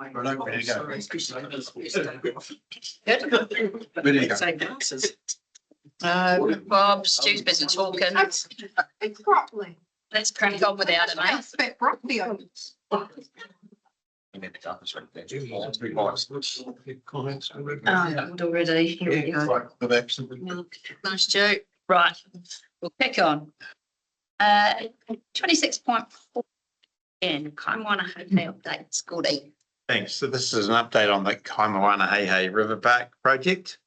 Ready to go. Ready to go. Same glasses. Bob, Stu's busy talking. It's properly. Let's crack on without it, mate. Expect broccoli on. Already. Here we go. Nice, Stu. Right, we'll kick on. 26.4. Kaimoana Hotel updates. Gordy. Thanks. So this is an update on the Kaimoana Heihe River Park project.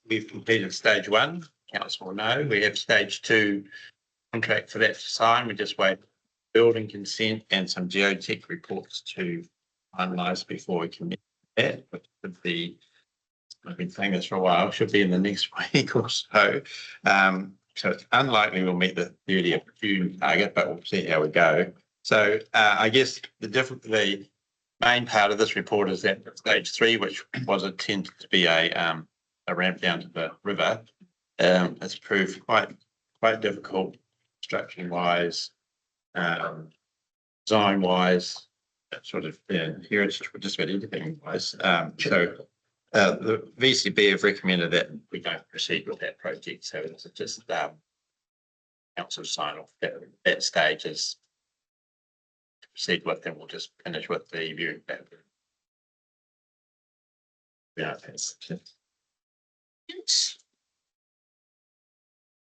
We've completed stage 1. Council will know. We have stage 2 contract for that to sign. We just wait building consent and some geotech reports to finalise before we commit that. Which should be, I've been saying this for a while, should be in the next week or so. So it's unlikely we'll meet the 30th of June target, but we'll see how we go. So I guess the main part of this report is that stage 3, which was intended to be a ramp down to the river, has proved quite difficult construction wise, design wise, sort of heritage, just about everything wise. So the VCB have recommended that we don't proceed with that project. So it's just council sign off that stage is to proceed with, then we'll just finish with the viewing. Yeah, that's it.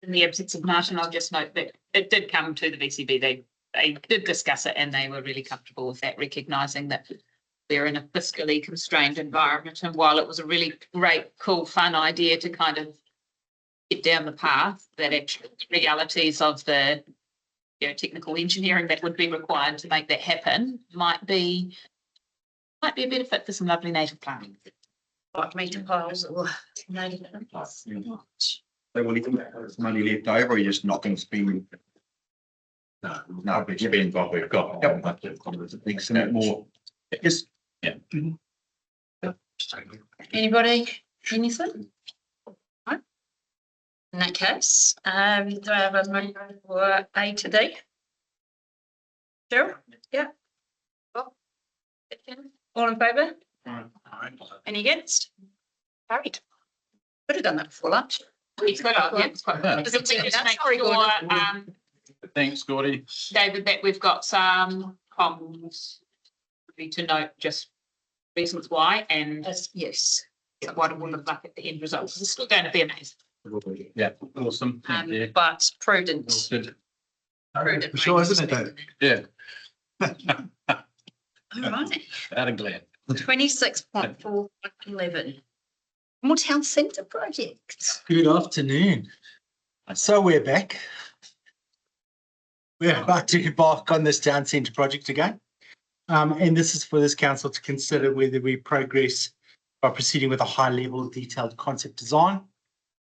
In the absence of Martin, I'll just note that it did come to the VCB. They did discuss it and they were really comfortable with that, recognising that we're in a fiscally constrained environment. And while it was a really great, cool, fun idea to kind of get down the path, that actual realities of the technical engineering that would be required to make that happen might be a better fit for some lovely native planting. Like meter piles or native. So will you money left over or you're just not going to spend? No, we spend what we've got. Think some more. Yes. Yeah. Anybody? Anything? No? In that case, do I have a motion for A to D? Sure. Yeah. Bob? All in favour? Any against? Carried. Could have done that before lunch. It's quite Sorry, Gordon. Thanks, Gordy. David, that we've got some comms to note just reasons why and Yes. what it will look like at the end result. It's still going to be amazing. Yeah, awesome. But prudent. Prudent. Sure, isn't it, Dave? Yeah. All right. Out and glad. 26.411. More town centre projects. Good afternoon. So we're back. We're about to embark on this town centre project again. And this is for this council to consider whether we progress by proceeding with a high level detailed concept design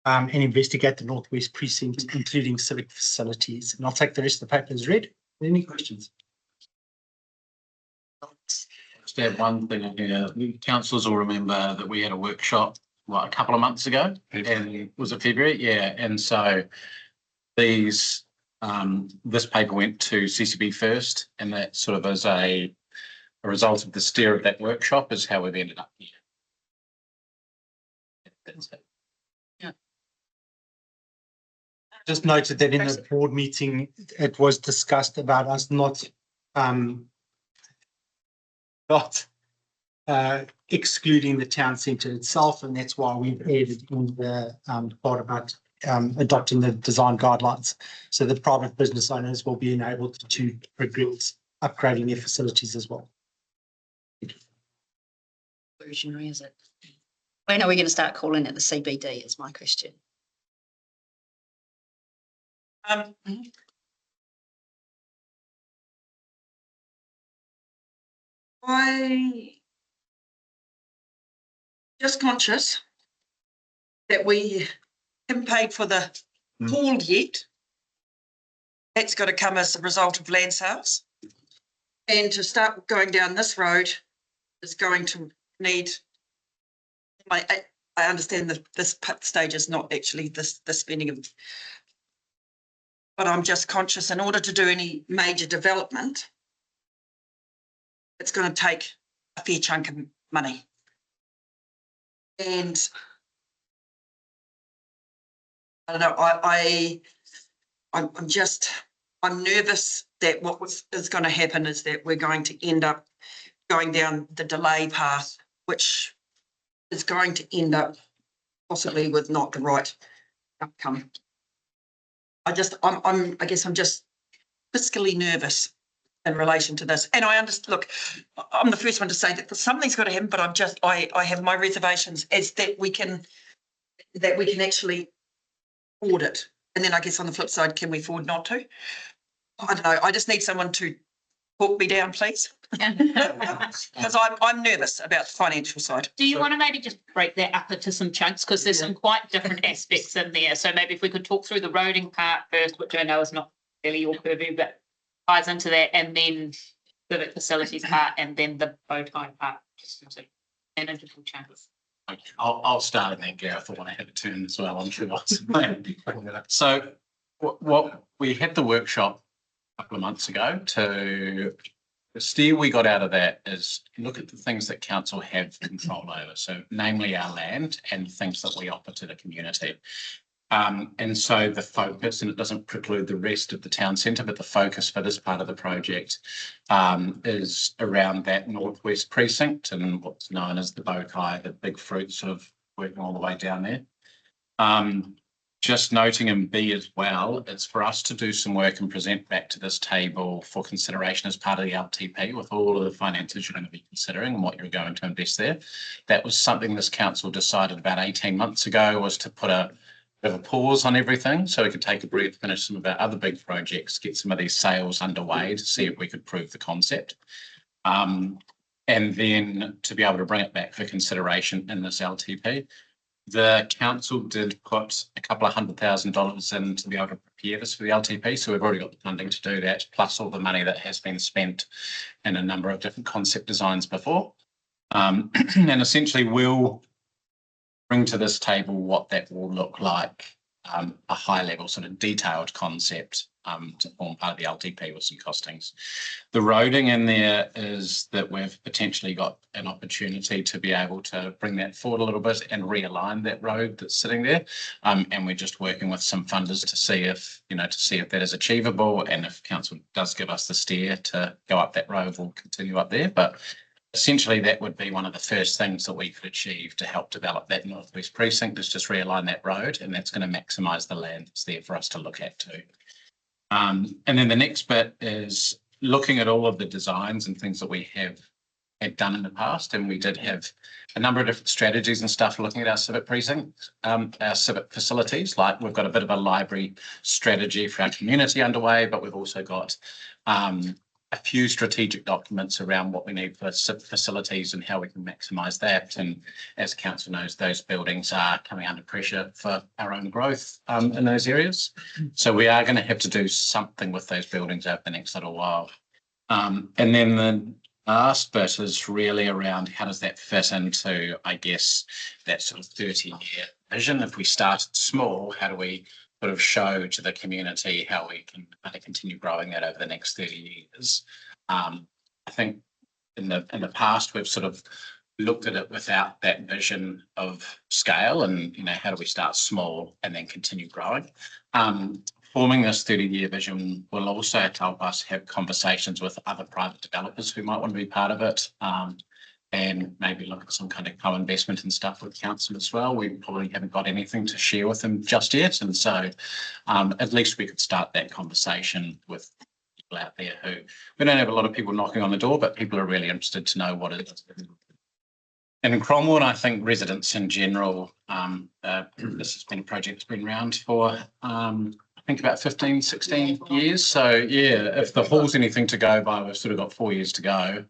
and investigate the Northwest Precinct, including civic facilities. And I'll take the rest of the paper as read. Any questions? Just add one thing in here. Councillors will remember that we had a workshop a couple of months ago, and was it February? Yeah, and so this paper went to CCB first, and that sort of as a result of the steer of that workshop is how we've ended up here. That's it. Yeah. Just noted that in the board meeting, it was discussed about us not excluding the town centre itself, and that's why we've added in the part about adopting the design guidelines, so that private business owners will be enabled to progress upgrading their facilities as well. Versionary, is it? When are we going to start calling it the CBD is my question. I just conscious that we haven't paid for the pool yet. That's got to come as a result of land sales. And to start going down this road is going to need, I understand that this stage is not actually the spending of, but I'm just conscious in order to do any major development, it's going to take a fair chunk of money. And I don't know, I'm nervous that is going to happen is that we're going to end up going down the delay path, which is going to end up possibly with not the right outcome. I guess I'm just fiscally nervous in relation to this. And I understand, look, I'm the first one to say that something's got to happen, but I have my reservations as that we can actually audit. And then I guess on the flip side, can we afford not to? I don't know. I just need someone to talk me down, please. Because I'm nervous about the financial side. Do you want to maybe just break that up into some chunks? Because there's some quite different aspects in there. So maybe if we could talk through the roading part first, which I know is not really your purview, but ties into that, and then civic facilities part, and then the bow tie part, just into manageable chunks. Okay, I'll start and then Gareth will want to have a turn as well, I'm sure. So what we had the workshop a couple of months ago to the steer we got out of that is look at the things that council have control over. So namely our land and things that we offer to the community. And so the focus, and it doesn't preclude the rest of the town centre, but the focus for this part of the project is around that northwest precinct and what's known as the bow tie, the big fruit sort of working all the way down there. Just noting in B as well, it's for us to do some work and present back to this table for consideration as part of the LTP with all of the finances you're going to be considering and what you're going to invest there. That was something this council decided about 18 months ago, was to put a bit of a pause on everything so we could take a breath, finish some of our other big projects, get some of these sales underway to see if we could prove the concept. And then to be able to bring it back for consideration in this LTP. The council did put a couple of $100,000 in to be able to prepare this for the LTP. So we've already got the funding to do that, plus all the money that has been spent in a number of different concept designs before. And essentially we'll bring to this table what that will look like, a high level sort of detailed concept to form part of the LTP with some costings. The roading in there is that we've potentially got an opportunity to be able to bring that forward a little bit and realign that road that's sitting there. And we're just working with some funders to see if, that is achievable, and if council does give us the steer to go up that road, we'll continue up there. But essentially, that would be one of the first things that we could achieve to help develop that northwest precinct, is just realign that road, and that's going to maximise the land that's there for us to look at too. And then the next bit is looking at all of the designs and things that we have done in the past, and we did have a number of different strategies and stuff looking at our civic precinct, our civic facilities. Like we've got a bit of a library strategy for our community underway, but we've also got a few strategic documents around what we need for civic facilities and how we can maximise that. And as council knows, those buildings are coming under pressure for our own growth in those areas. So we are going to have to do something with those buildings over the next little while. And then the last bit is really around how does that fit into, I guess, that sort of 30-year vision. If we started small, how do we sort of show to the community how we can kind of continue growing that over the next 30 years. I think in the past, we've sort of looked at it without that vision of scale and, how do we start small and then continue growing. Forming this 30-year vision will also help us have conversations with other private developers who might want to be part of it. And maybe look at some kind of co-investment and stuff with council as well. We probably haven't got anything to share with them just yet. And so at least we could start that conversation with people out there who, we don't have a lot of people knocking on the door, but people are really interested to know what it is. And in Cromwell, I think residents in general, this has been a project that's been around for, I think about 15, 16 years. So yeah, if the hall's anything to go by, we've sort of got 4 years to go.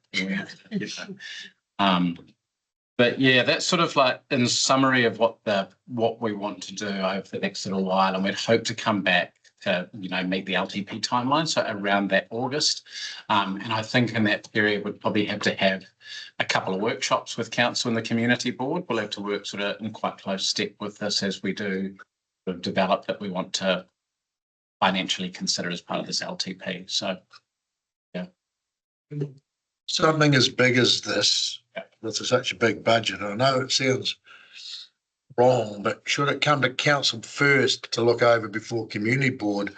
But yeah, that's sort of like in summary of what we want to do over the next little while, and we'd hope to come back to meet the LTP timeline, so around that August. And I think in that period we'd probably have to have a couple of workshops with council and the community board. We'll have to work sort of in quite close step with this as we do sort of develop that we want to financially consider as part of this LTP. So yeah. something as big as this, with such a big budget, I know it sounds wrong, but should it come to council first to look over before community board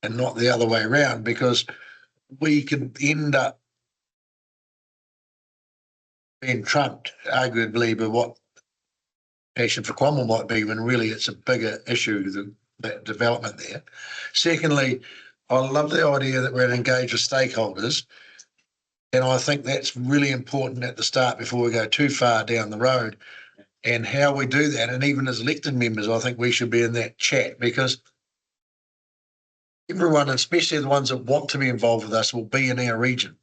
and not the other way around? Because we could end up being trumped arguably by what Passion for Cromwell might be, when really it's a bigger issue than that development there. Secondly, I love the idea that we're engaged with stakeholders. And I think that's really important at the start before we go too far down the road, and how we do that. And even as elected members, I think we should be in that chat, because everyone, especially the ones that want to be involved with us, will be in our region.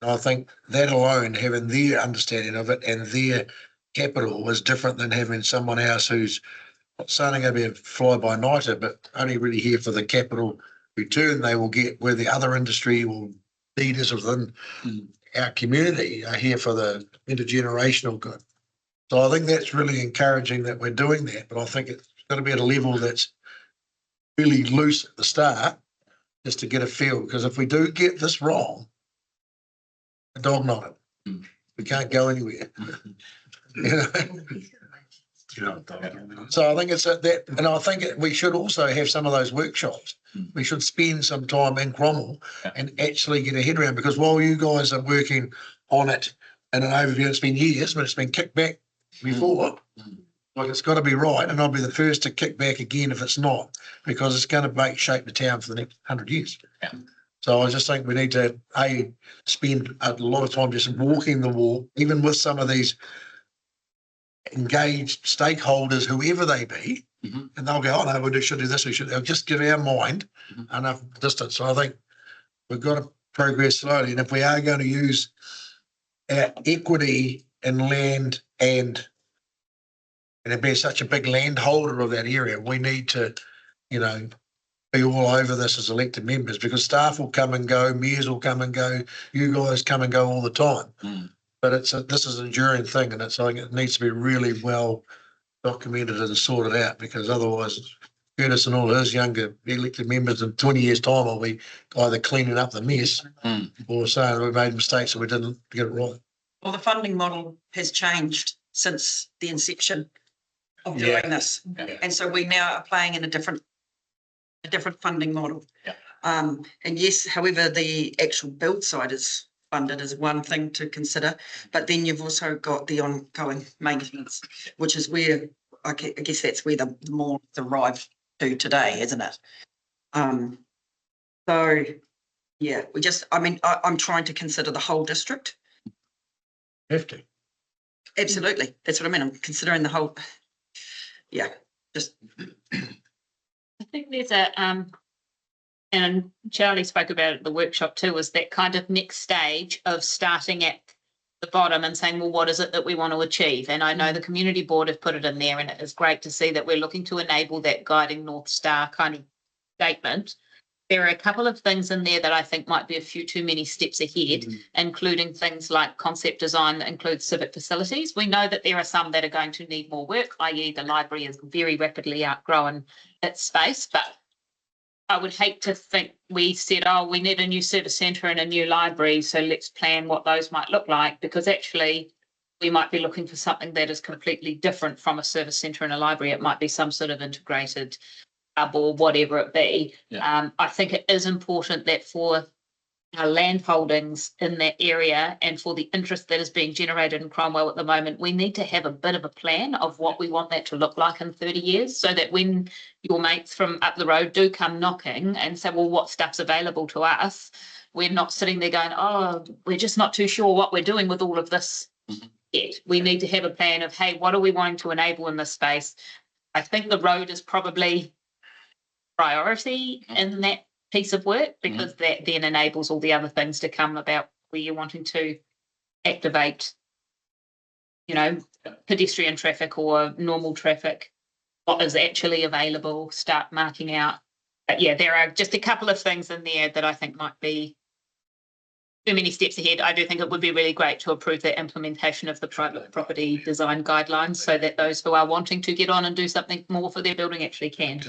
And I think that alone, having their understanding of it and their capital, is different than having someone else who's not saying they're going to be a fly-by-nighter, but only really here for the capital return they will get, where the other industry or leaders within our community are here for the intergenerational good. So I think that's really encouraging that we're doing that, but I think it's got to be at a level that's really loose at the start, just to get a feel, because if we do get this wrong, a dog not it. We can't go anywhere. So I think it's that, and I think we should also have some of those workshops. We should spend some time in Cromwell and actually get a head around, because while you guys are working on it in an overview, it's been years, but it's been kicked back before. Like, it's got to be right, and I'll be the first to kick back again if it's not, because it's going to shape the town for the next 100 years. So I just think we need to spend a lot of time just walking the walk, even with some of these engaged stakeholders, whoever they be, and they'll go, oh no, we should do this, we should. They'll just give our mind enough distance. So I think we've got to progress slowly, and if we are going to use our equity in land and be such a big landholder of that area, we need to, be all over this as elected members, because staff will come and go, mayors will come and go, you guys come and go all the time. But this is an enduring thing, and I think it needs to be really well documented and sorted out, because otherwise Curtis and all his younger elected members in 20 years' time will be either cleaning up the mess or saying we made mistakes and we didn't get it right. Well, the funding model has changed since the inception of doing this. And so we now are playing in a different funding model. And yes, however, the actual build side is funded is one thing to consider, but then you've also got the ongoing maintenance, which is where I guess that's where the more arrive to today, isn't it? So yeah, I'm trying to consider the whole district. Have to. Absolutely, that's what I mean. I'm considering the whole. Yeah, just. I think there's and Charlie spoke about it at the workshop too, was that kind of next stage of starting at the bottom and saying, well, what is it that we want to achieve? And I know the community board have put it in there, and it is great to see that we're looking to enable that guiding North Star kind of statement. There are a couple of things in there that I think might be a few too many steps ahead, including things like concept design that includes civic facilities. We know that there are some that are going to need more work, i.e. the library is very rapidly outgrowing its space, but I would hate to think we said, oh, we need a new service centre and a new library, so let's plan what those might look like, because actually we might be looking for something that is completely different from a service centre and a library. It might be some sort of integrated hub or whatever it be. I think it is important that for our land holdings in that area and for the interest that is being generated in Cromwell at the moment, we need to have a bit of a plan of what we want that to look like in 30 years, so that when your mates from up the road do come knocking and say, well, what stuff's available to us, we're not sitting there going, oh, we're just not too sure what we're doing with all of this yet. We need to have a plan of, hey, what are we wanting to enable in this space? I think the road is probably priority in that piece of work, because that then enables all the other things to come about where you're wanting to activate, pedestrian traffic or normal traffic, what is actually available, start marking out. But yeah, there are just a couple of things in there that I think might be too many steps ahead. I do think it would be really great to approve the implementation of the private property design guidelines, so that those who are wanting to get on and do something more for their building actually can.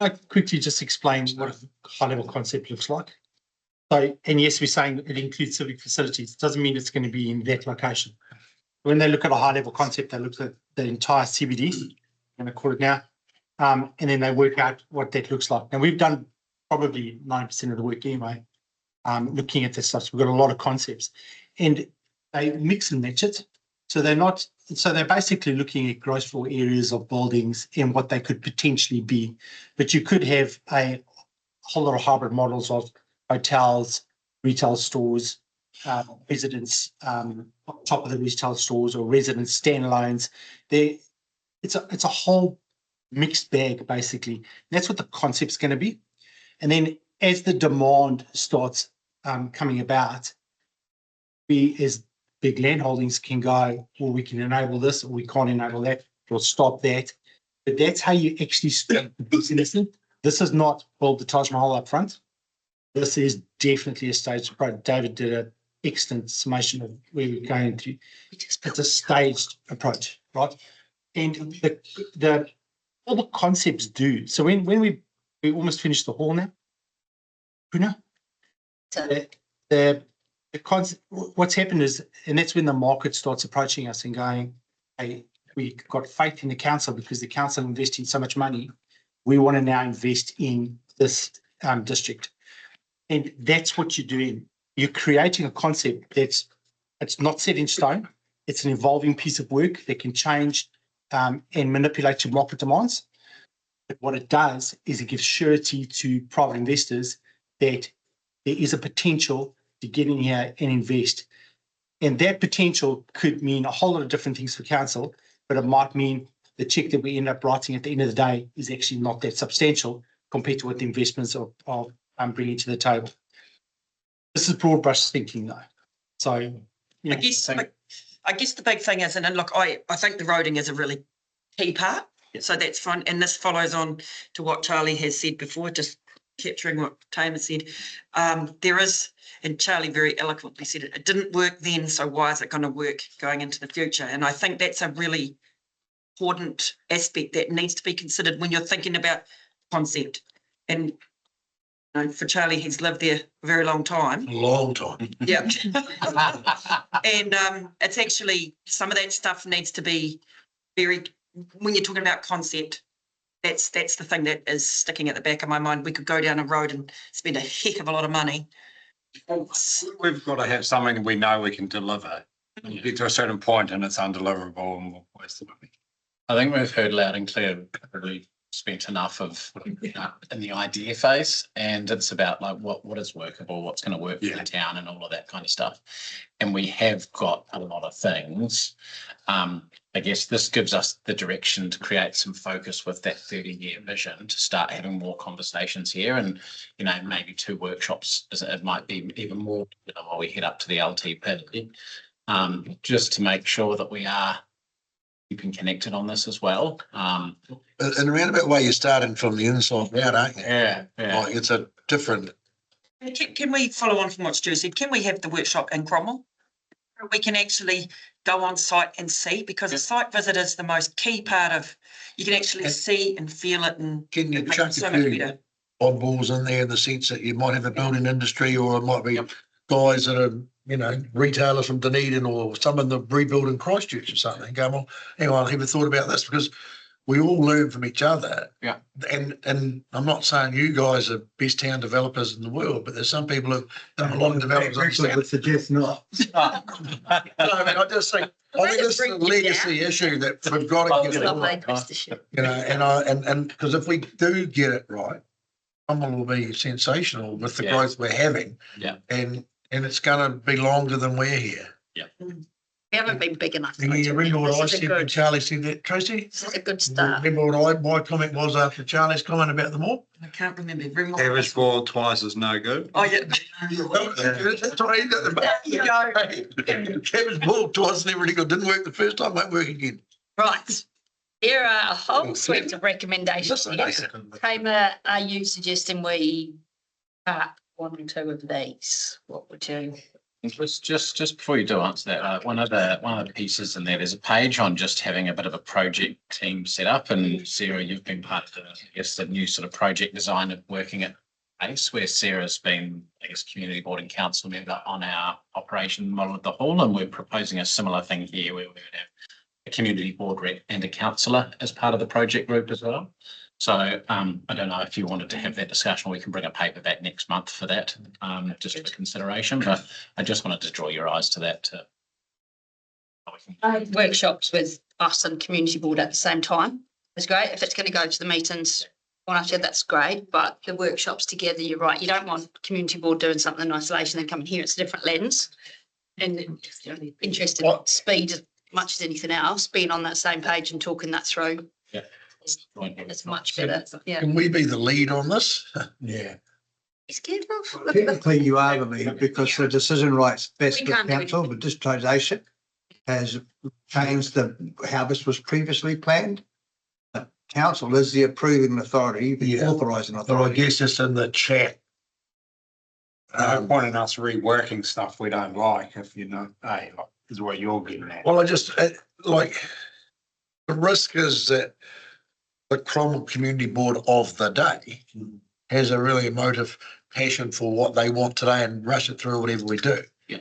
I quickly just explain what a high-level concept looks like. So, and yes, we're saying it includes civic facilities. Doesn't mean it's going to be in that location. When they look at a high level concept, they look at the entire CBD, I'm going to call it now, and then they work out what that looks like. And we've done probably 90% of the work anyway, looking at this stuff. So we've got a lot of concepts, and they mix and match it. So they're basically looking at gross floor areas of buildings and what they could potentially be. But you could have a whole lot of hybrid models of hotels, retail stores, residents, top of the retail stores, or residents standalones. It's a whole mixed bag, basically. That's what the concept's going to be. And then as the demand starts coming about, we as big land holdings can go, well, we can enable this, or we can't enable that, we'll stop that. But that's how you actually start the business. This is not build the Taj Mahal up front. This is definitely a staged approach. David did an excellent summation of where we're going to. It's a staged approach, right? And the all the concepts do. So when we almost finished the hall now, Puna, the concept, what's happened is, and that's when the market starts approaching us and going, hey, we got faith in the council because the council investing so much money. We want to now invest in this district. And that's what you're doing. You're creating a concept it's not set in stone. It's an evolving piece of work that can change and manipulate your market demands. But what it does is it gives surety to private investors that there is a potential to get in here and invest. And that potential could mean a whole lot of different things for council, but it might mean the check that we end up writing at the end of the day is actually not that substantial compared to what the investments are bringing to the table. This is broad brush thinking, though. So, I guess the big thing is, and look, I think the roading is a really key part. Yeah. So that's fun. And this follows on to what Charlie has said before, just capturing what Tamer said. There is, and Charlie very eloquently said it didn't work then, so why is it going to work going into the future? And I think that's a really important aspect that needs to be considered when you're thinking about concept. And for Charlie, he's lived there a very long time. Long time. Yeah. And it's actually, some of that stuff needs to be very, when you're talking about concept, that's the thing that is sticking at the back of my mind. We could go down a road and spend a heck of a lot of money. We've got to have something we know we can deliver. You get to a certain point and it's undeliverable and we'll waste the money. I think we've heard loud and clear, really spent enough of in the idea phase, and it's about like what is workable, what's going to work for the town and all of that kind of stuff. And we have got a lot of things. I guess this gives us the direction to create some focus with that 30-year vision to start having more conversations here, and maybe 2 workshops, it might be even more while we head up to the LTP, just to make sure that we are keeping connected on this as well. In a roundabout way, you're starting from the inside out, aren't you? Yeah. Like it's a different. Can we follow on from what Stu said? Can we have the workshop in Cromwell? We can actually go on site and see, because a site visit is the most key part of, you can actually see and feel it, and Can you it makes chuck it so a much few better. oddballs in there in the sense that you might have a building industry, or it might be guys that are, retailers from Dunedin or some in the rebuilding Christchurch or something. Go, well, hang on, I haven't thought about this, because we all learn from each other. Yeah. And I'm not saying you guys are best town developers in the world, but there's some people who've done a lot of developments. I would suggest not. I just think, I think this is a legacy issue that we've got to get it right. And because if we do get it right, Cromwell will be sensational with the growth we're having. Yeah. And it's going to be longer than we're here. We haven't been big enough. And you remember what I said when Charlie said that, Tracy? This is a good start. Remember what my comment was after Charlie's comment about the mall? I can't remember. Very much. Average ball twice is no good. Oh, yeah. That's right. There you go. Cabbage ball twice never really good. Didn't work the first time, won't work again. Right. There are a whole suite of recommendations. Kramer, are you suggesting we part 1 and 2 of these? What would you? Just before you do answer that, one of the pieces in there, there's a page on just having a bit of a project team set up, and Sarah, you've been part of the new sort of project design of working at place where Sarah's been, I guess, community board and council member on our operation model of the hall, and we're proposing a similar thing here where we would have a community board rep and a councillor as part of the project group as well. So I don't know if you wanted to have that discussion, we can bring a paper back next month for that, just for consideration, but I just wanted to draw your eyes to that. Workshops with us and community board at the same time is great. If it's going to go to the meetings one after, that's great. But the workshops together, you're right. You don't want community board doing something in isolation and coming here. It's a different lens. And interested in speed as much as anything else, being on that same page and talking that through. Yeah. It's much better. Yeah. Can we be the lead on this? Yeah, It's good enough. technically you are the lead because the decision rights best We with can't do council, but digitization has changed how this was previously planned. But council is the approving authority, the Yeah. authorising So I authority. guess it's in the chat. No point in us reworking stuff we don't like if you know, hey, like, is what you're getting at. Well, I just, like, the risk is that the Cromwell Community Board of the day has a really emotive passion for what they want today and rush it through whatever we do. Yeah.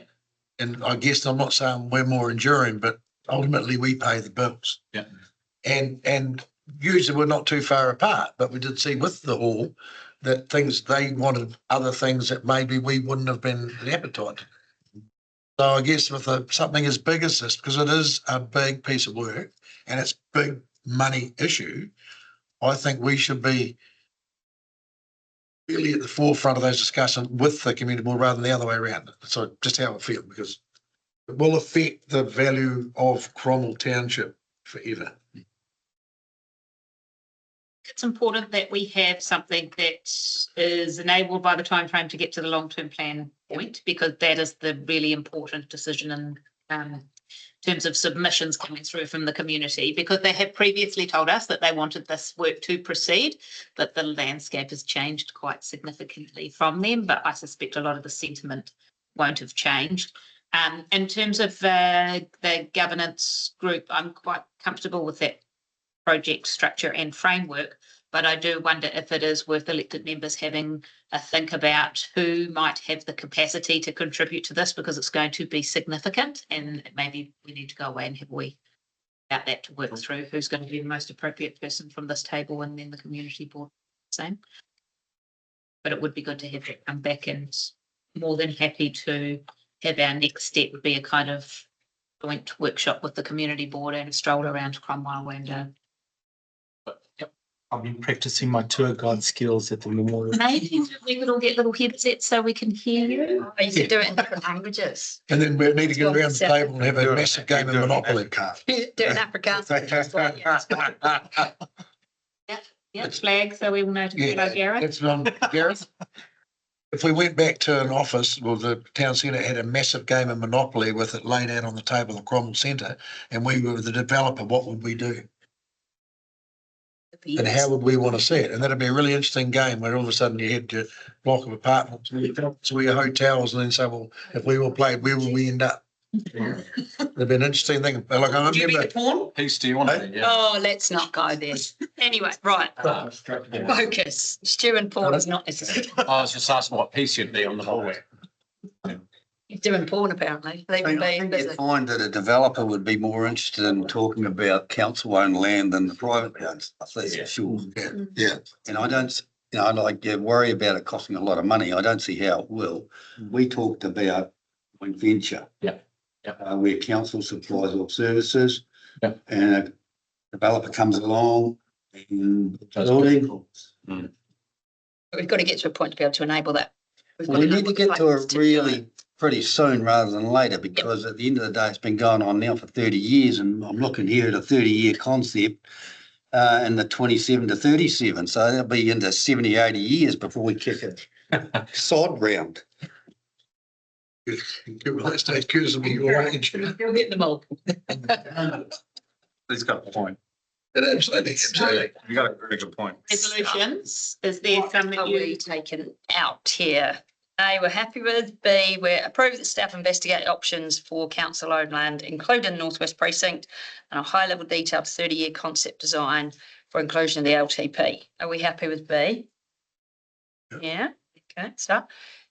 And I guess I'm not saying we're more enduring, but ultimately we pay the bills. Yeah. And usually we're not too far apart, but we did see with the hall that they wanted other things that maybe we wouldn't have been an appetite. So I guess with something as big as this, because it is a big piece of work and it's big money issue, I think we should be really at the forefront of those discussions with the community board rather than the other way around. So just how I feel, because it will affect the value of Cromwell Township forever. It's important that we have something that is enabled by the time frame to get to the long-term plan point, because that is the really important decision in terms of submissions coming through from the community, because they have previously told us that they wanted this work to proceed, but the landscape has changed quite significantly from them. But I suspect a lot of the sentiment won't have changed. In terms of the governance group, I'm quite comfortable with that project structure and framework, but I do wonder if it is worth elected members having a think about who might have the capacity to contribute to this, because it's going to be significant, and maybe we need to go away and have a wee about that to work through who's going to be the most appropriate person from this table, and then the community board same. But it would be good to have it come back, and more than happy to have our next step would be a kind of joint workshop with the community board and a stroll around Cromwell and I've been practicing my tour guide skills at the memorial. maybe we could all get little headsets so we can hear you. You could do it in different languages. And then we need to get around the table and have a massive game of Monopoly. Do it in Afrikaans. Yeah, flag, so we will know to follow Gareth. That's Gareth. If we went back to an office, well, the town centre had a massive game of Monopoly with it laid out on the table at Cromwell Centre, and we were the developer, what would we do? And how would we want to see it? And that'd be a really interesting game where all of a sudden you had your block of apartments, so your hotels, and then say, well, if we all played, where would we end up? It'd be an interesting thing. Like I Would you be the remember, pawn? Piece do you want to be? Yeah. Oh, let's not go there. Anyway, right, focus. Stu and Paul is not necessary. I was just asking what piece you'd be on the hallway. He's doing porn apparently. They would I be think busy. you'd find that a developer would be more interested in talking about council-owned land than the private owned stuff, that's for sure. yeah, And I don't, you worry about it costing a lot of money. I don't see how it will. We talked about joint venture. Yeah. Yeah. Where council supplies all services. Yeah. And a developer comes along and Does building. But we've got to get to a point to be able to enable that. We've got We enough need to get to places a do really pretty soon rather than later, because at the end of the day, it's been going on now for 30 years, and I'm looking here at a 30-year concept in the 27 to 37. So that'll be into 70, 80 years before we kick it sod round. let's take cues of your age. it. Still getting them all. He's got a point. Absolutely. You got a very good point. Resolutions, is there something Are we you, taken out here? A, we're happy with. B, we're approved that staff investigate options for council owned land, including Northwest Precinct, and a high level detailed 30-year concept design for inclusion of the LTP. Are we happy with B? Yeah. Okay, so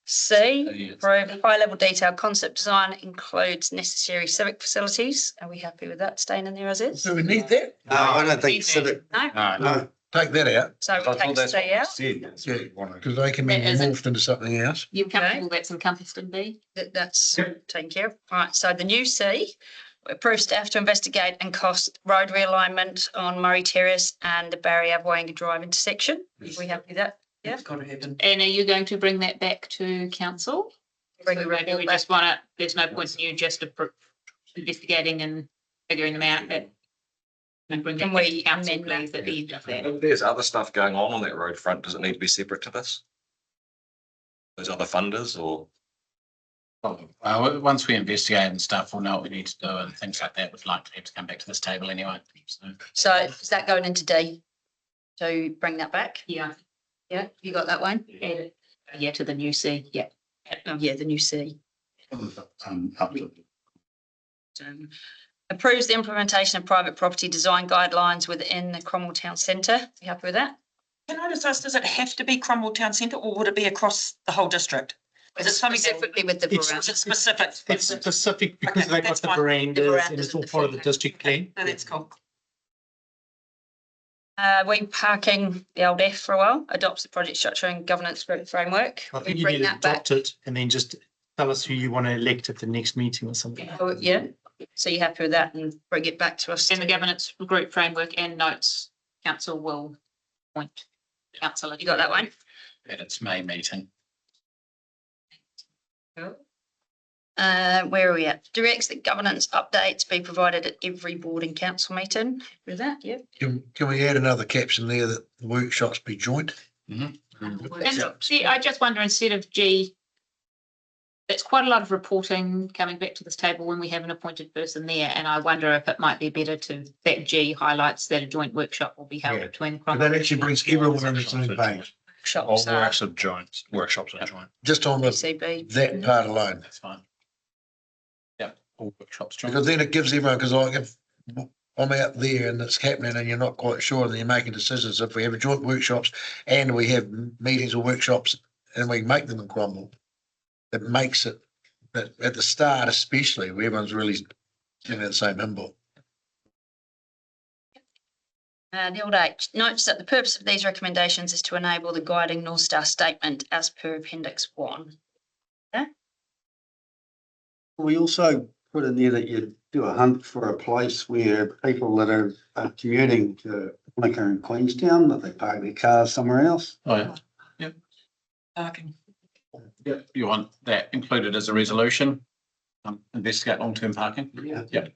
C, approve high-level detailed concept design includes necessary civic facilities. Are we happy with that staying in there as is? Do we need that? No, I don't think civic, No, No, No, take that out, so we take C out. because they can be That isn't- morphed into something else. You're comfortable that's encompassed in B? That's taken care of. All right, so the new C, approve staff to investigate and cost road realignment on Murray Terrace and the Barry Abwanga Drive intersection. Are we happy with that? Yeah. It's got to happen. And are you going to bring that back to council? Bring So the maybe we report back. just want to, there's no point in you just investigating and figuring them out. And bring Can it back to we council, amend that? please, at the end of that. If there's other stuff going on that road front, does it need to be separate to this? Those other funders or? Once we investigate and stuff, we'll know what we need to do and things like that. We'd likely have to come back to this table anyway. So is that going into D? To bring that back? Yeah. Yeah, you got that one? Add it, yeah, to the new C, yeah. Oh, yeah, the new C. Up to Approves the implementation of private property design guidelines within the Cromwell Town Centre. You happy with that? Can I just ask, does it have to be Cromwell Town Centre or would it be across the whole district? Is it something that, Specifically with the It's- or is verandas. it specific? It's specific because Okay, they got that's the fine. verandas and verandas it's all and the part of the field. district plan. No, that's cool. We parking the old F for a while, adopts the project structure and governance framework. I We think you bring need to that back. adopt it and then just tell us who you want to elect at the next meeting or something. Oh, yeah, so you're happy with that and bring it back to us? And the governance group framework and notes, council will appoint councillor. You got that one? at its May meeting. Where are we at? Directs that governance updates be provided at every board and council meeting. With that, yeah. Can we add another caption there that the workshops be joint? And see, I just wonder, instead of G, that's quite a lot of reporting coming back to this table when we have an appointed person there, and I wonder if it might be better to, that G highlights that a joint workshop will be held Yeah. between. But that actually brings everyone on the same page, Shops are works are joints, workshops are joint. just on the, PCB. that part alone. That's fine. Yep, all workshops. Because then it gives everyone, because like if I'm out there and it's happening and you're not quite sure, then you're making decisions. If we have joint workshops and we have meetings or workshops and we make them in Cromwell, it makes it, that at the start especially, where everyone's really in the same hymnbook. The old H notes that the purpose of these recommendations is to enable the guiding North Star statement as per Appendix 1. we also put in there that you do a hunt for a place where people that are commuting to Wanaka and Queenstown, that they park their cars somewhere else. Oh, yeah. Parking. Yeah, you want that included as a resolution? Investigate long-term parking? Yeah. Yeah.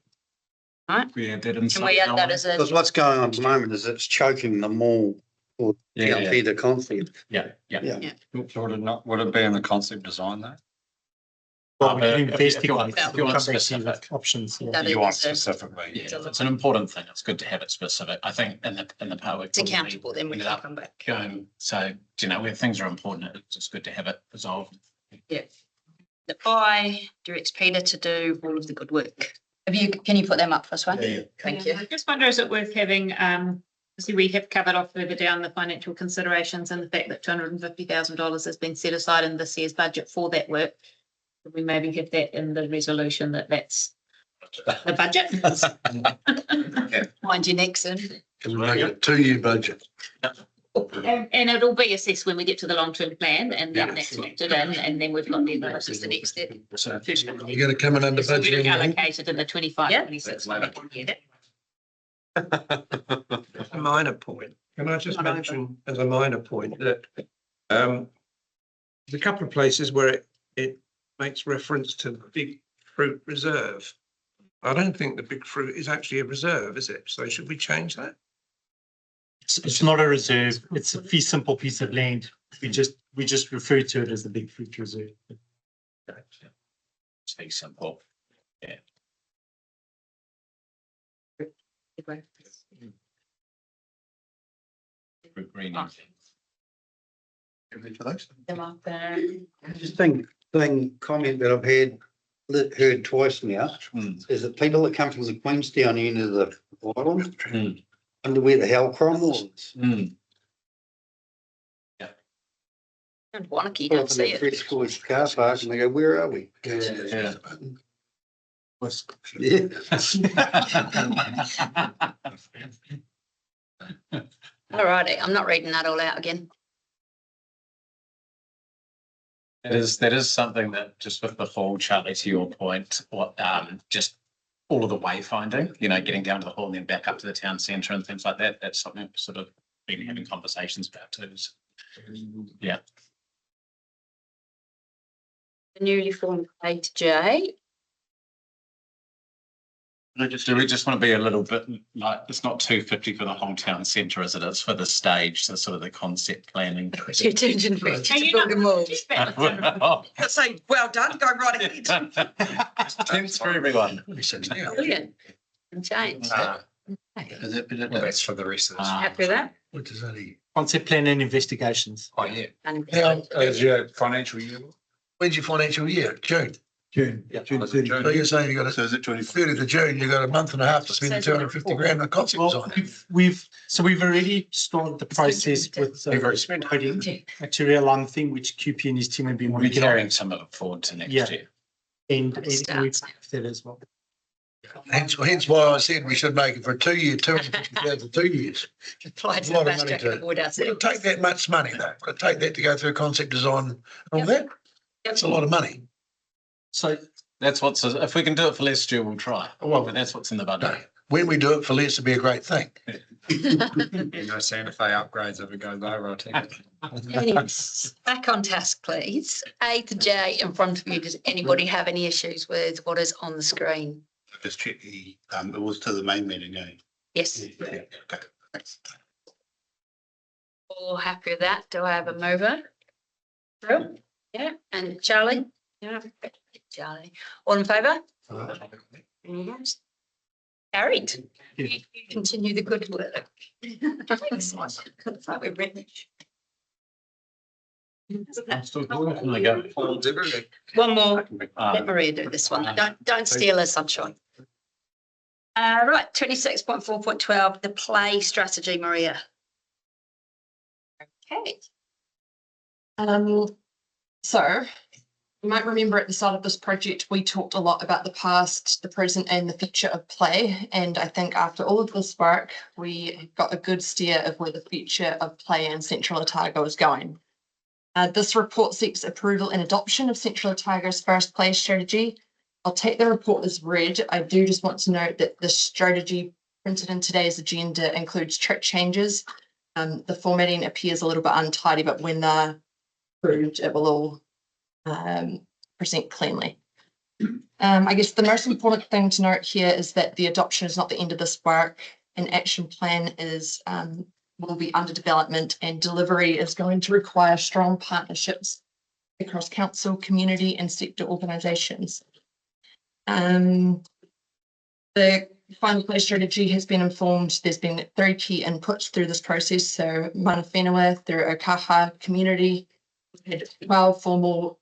Right. We add that in. Can we add that as Because a, what's going on at the moment is it's choking them all for Yeah, yeah. the concept. Yeah, yeah. Yeah. So would it not, would it be in the concept design though? Well, we but can if you investigate. want- if you We'll want come back to you with specific. options. Yeah. That You want is a- specifically? Yeah, it's an important thing. It's good to have it specific. I think in the part. it's accountable, then we ended can up come back. going, so, you know, where things are important, it's just good to have it resolved. The I directs Peter to do all of the good work. Can you put them up for us, one? Yeah. Thank you. I just wonder, is it worth having, see, we have covered off further down the financial considerations and the fact that $250,000 has been set aside in this year's budget for that work. Could we maybe have that in the resolution that that's the budget? Mind you, Nixon. Can we make it a 2-year budget? And it'll be assessed when we get to the long-term plan and then Yeah. that's factored in and then we've got the. This is the next step. You're gonna come in under So budget. we anyway? allocated in the 25, Yeah. 26. A minor point. Can I just Not over. mention as a minor point that there's a couple of places where it makes reference to the Big Fruit Reserve. I don't think the Big Fruit is actually a reserve, is it? So should we change that? It's not a reserve. It's a fee simple piece of land. We just refer to it as the Big Fruit Reserve. It's very simple. Greening. Them up there. Just thing comment that I've heard twice now is that people that come from the Queenstown end of the island, under where the Hell Cromwell is. And Wanaka, you Pull don't up in see the it. Fred Schools car park and they go, where are we? Yeah. Yeah. Alrighty, I'm not reading that all out again. That is something that just with the hall, Charlie, to your point, what, just all of the wayfinding, you know, getting down to the hall and then back up to the town centre and things like that. That's something we've sort of been having conversations about too. So, yeah. The newly formed A to J. Do we just want to be a little bit like, it's not 250 for the whole town centre as it is for the stage, so sort of the concept planning. 250 Are to you build not- a mall. Oh, I say, well done, go right ahead. thanks for everyone. Brilliant. And change. That's for the rest of this. Happy with that? What does that mean? Concept plan and investigations. Oh, yeah. And As your financial year. When's your financial year? June. June, June 30. So you're saying you got So a is it 24? 30th of June, you got a month and a half to spend Says 250 grand on concept Well, design. we've already started the process with We've already spent. coding to realign the thing which QP and his team have been We'll be working on. carrying some of it forward to next Yeah. year. And we've Starts. that as well. Hence why I said we should make it for a 2 year, 250 grand for 2 years. Apply A to lot the of best money I can to- avoid It'll ourselves. take that much money though. It'll take that to go through concept design and all that. That's a lot of money. So That's what's, if we can do it for less, Stu, we'll try. Well, But that's what's in the No, budget. when we do it for less, it'd be a great thing. Santa Fe upgrades if it goes over, I think. Yes. Back on task, please. A to J in front of you. Does anybody have any issues with what is on the screen? Just check it was to the main meeting, eh? Yes. Okay. All happy with that? Do I have a mover? Drew? Yeah, and Charlie? Yeah, Charlie. All in favour? Yes. Carried. You continue the good work. Thanks. It's like we're British. I'm still doing it. And I go, One more. Let Maria do this one. Don't steal her sunshine. Right, 26.4.12, the play strategy, Maria. Okay. So you might remember at the start of this project, we talked a lot about the past, the present and the future of play. And I think after all of this work, we got a good steer of where the future of play in Central Otago is going. This report seeks approval and adoption of Central Otago's first play strategy. I'll take the report as read. I do just want to note that the strategy printed in today's agenda includes track changes. The formatting appears a little bit untidy, but when they're approved, it will all present cleanly. I guess the most important thing to note here is that the adoption is not the end of this work. An action plan is will be under development, and delivery is going to require strong partnerships across council, community and sector organisations. The final play strategy has been informed. There's been 3 key inputs through this process. So mana whenua, through Okaha community, we had 12 formal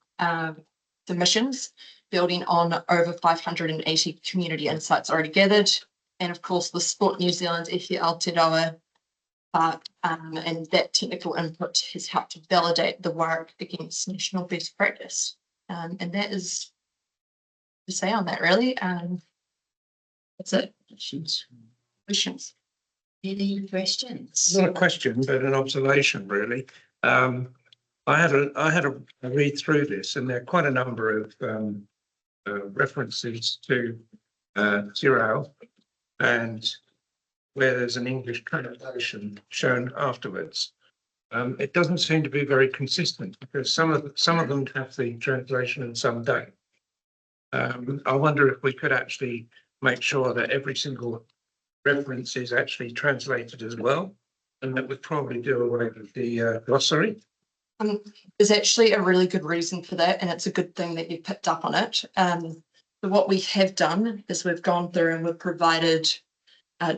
submissions building on over 580 community insights already gathered. And of course, the Sport New Zealand Ehi Aotearoa and that technical input has helped to validate the work against national best practice. And that is to say on that really. That's it. Questions? Any questions? Not a question, but an observation, really. I had a read through this, and there are quite a number of references to Tirau, and where there's an English translation shown afterwards. It doesn't seem to be very consistent because some of them have the translation and some don't. I wonder if we could actually make sure that every single reference is actually translated as well, and that would probably do away with the glossary. There's actually a really good reason for that, and it's a good thing that you picked up on it. So what we have done is we've gone through and we've provided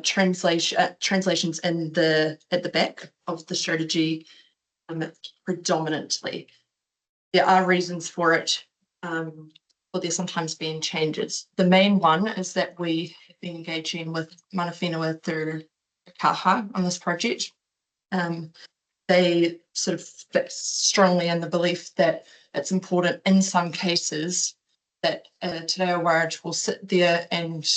translations at the back of the strategy predominantly. There are reasons for it, but there's sometimes been changes. The main one is that we have been engaging with mana whenua through Kaha on this project. they sort of fit strongly in the belief that it's important in some cases that Te Reo Ward will sit there and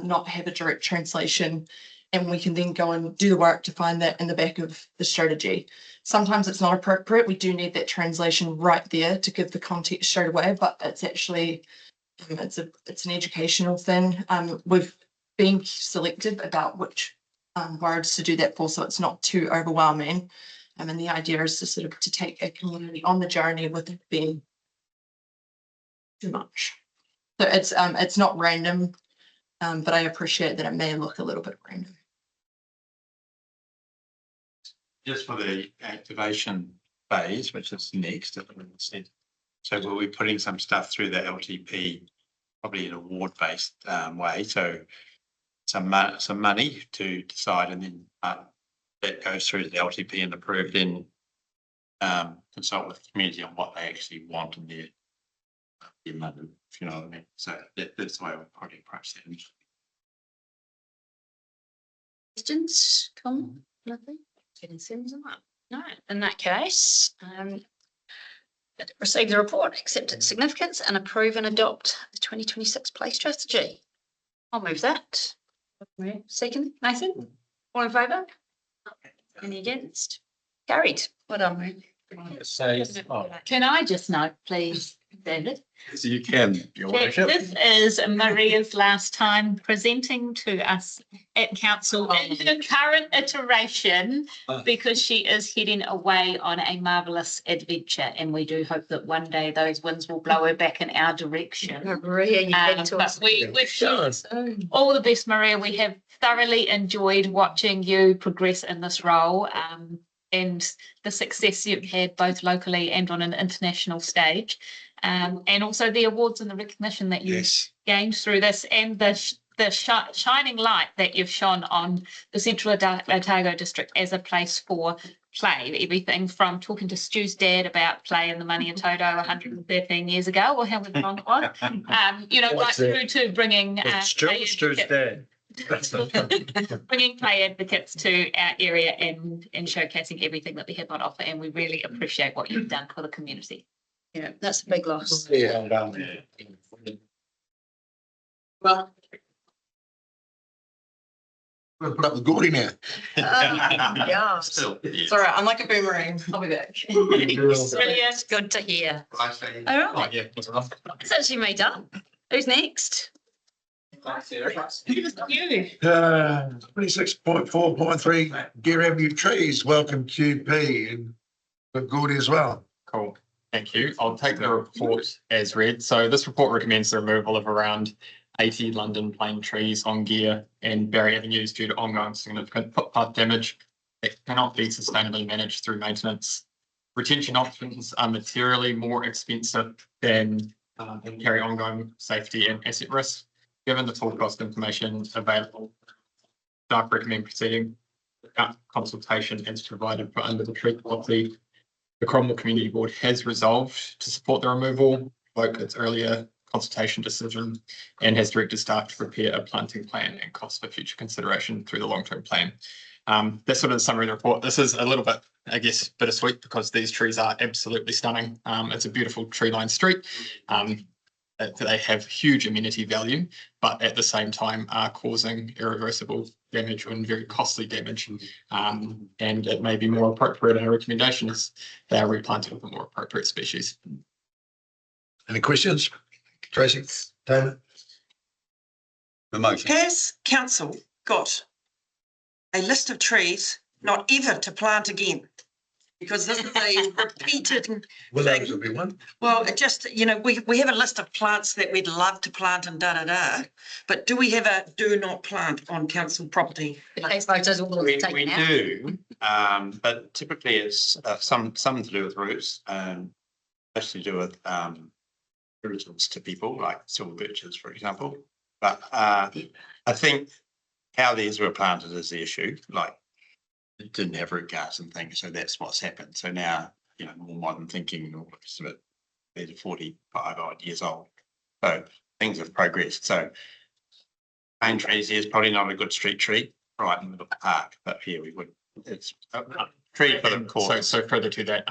not have a direct translation, and we can then go and do the work to find that in the back of the strategy. Sometimes it's not appropriate. We do need that translation right there to give the context straight away, but it's actually it's an educational thing. We've been selective about which words to do that for, so it's not too overwhelming. And the idea is to sort of to take a community on the journey with it being too much. So it's not random, but I appreciate that it may look a little bit random. Just for the activation phase, which is next, so we'll be putting some stuff through the LTP, probably in a ward-based way. So some money to decide, and then that goes through the LTP and approved, then consult with the community on what they actually want in their money, if you know what I mean. So that's the way we'll probably approach that. Questions, Colin? Nothing? Getting sends them up. No, in that case, receive the report, accept its significance, and approve and adopt the 2026 play strategy. I'll move that. Second, Nathan? All in favour? Any against? Carried. Well done, Mary. Can I just note, please, David? So you can, your worship. This is Maria's last time presenting to us at council in her current iteration, because she is heading away on a marvellous adventure, and we do hope that one day those winds will blow her back in our direction. Maria, you head to But us. we wish you all the best, Maria. We have thoroughly enjoyed watching you progress in this role. And the success you've had both locally and on an international stage, and also the awards and the recognition that you've gained through this, and the shining light that you've shone on the Central Otago district as a place for play. Everything from talking to Stu's dad about play in the Money and Toto 113 years ago, or however long it was, right through to bringing Stu's dad. bringing play advocates to our area and showcasing everything that we have on offer, and we really appreciate what you've done for the community. Yeah, that's a big loss. Yeah, Well, We'll put up with Gordy now. yeah. Still. It's all right. I'm like a boomerang. I'll be back. Brilliant. Good to hear. All right. Yeah. It's actually made up. Who's next? 26.4.3 Gear Avenue Trees, welcome QP and Gordy as well. Cool. Thank you. I'll take the report as read. So this report recommends the removal of around 80 London plane trees on Gear and Barry Avenues due to ongoing significant footpath damage that cannot be sustainably managed through maintenance. Retention options are materially more expensive than and carry ongoing safety and asset risk. Given the full cost information available, staff recommend proceeding without consultation as provided for under the tree policy. The Cromwell Community Board has resolved to support the removal, revoke its earlier consultation decision, and has directed staff to prepare a planting plan and cost for future consideration through the long-term plan. That's sort of the summary of the report. This is a little bit, I guess, bittersweet because these trees are absolutely stunning. It's a beautiful tree-lined street. They have huge amenity value, but at the same time are causing irreversible damage and very costly damage. And it may be more appropriate. Our recommendation is they are replanted with a more appropriate species. Any questions? Tracy, David? The motion. Has council got a list of trees not ever to plant again? Because this is a repeated Willows thing. will be one. Well, it just, we have a list of plants that we'd love to plant and but do we have a do not plant on council property? We do, but typically it's some to do with roots, mostly to do with irritants to people, like silver birches, for example. But I think how these were planted is the issue. Like, it didn't have root guards and things, so that's what's happened. So now, more modern thinking and all the rest of it, they're 45 odd years old. So things have progressed. So pine trees is probably not a good street tree right in the middle of the park, but here we would it's a tree for the So, course. so further to that,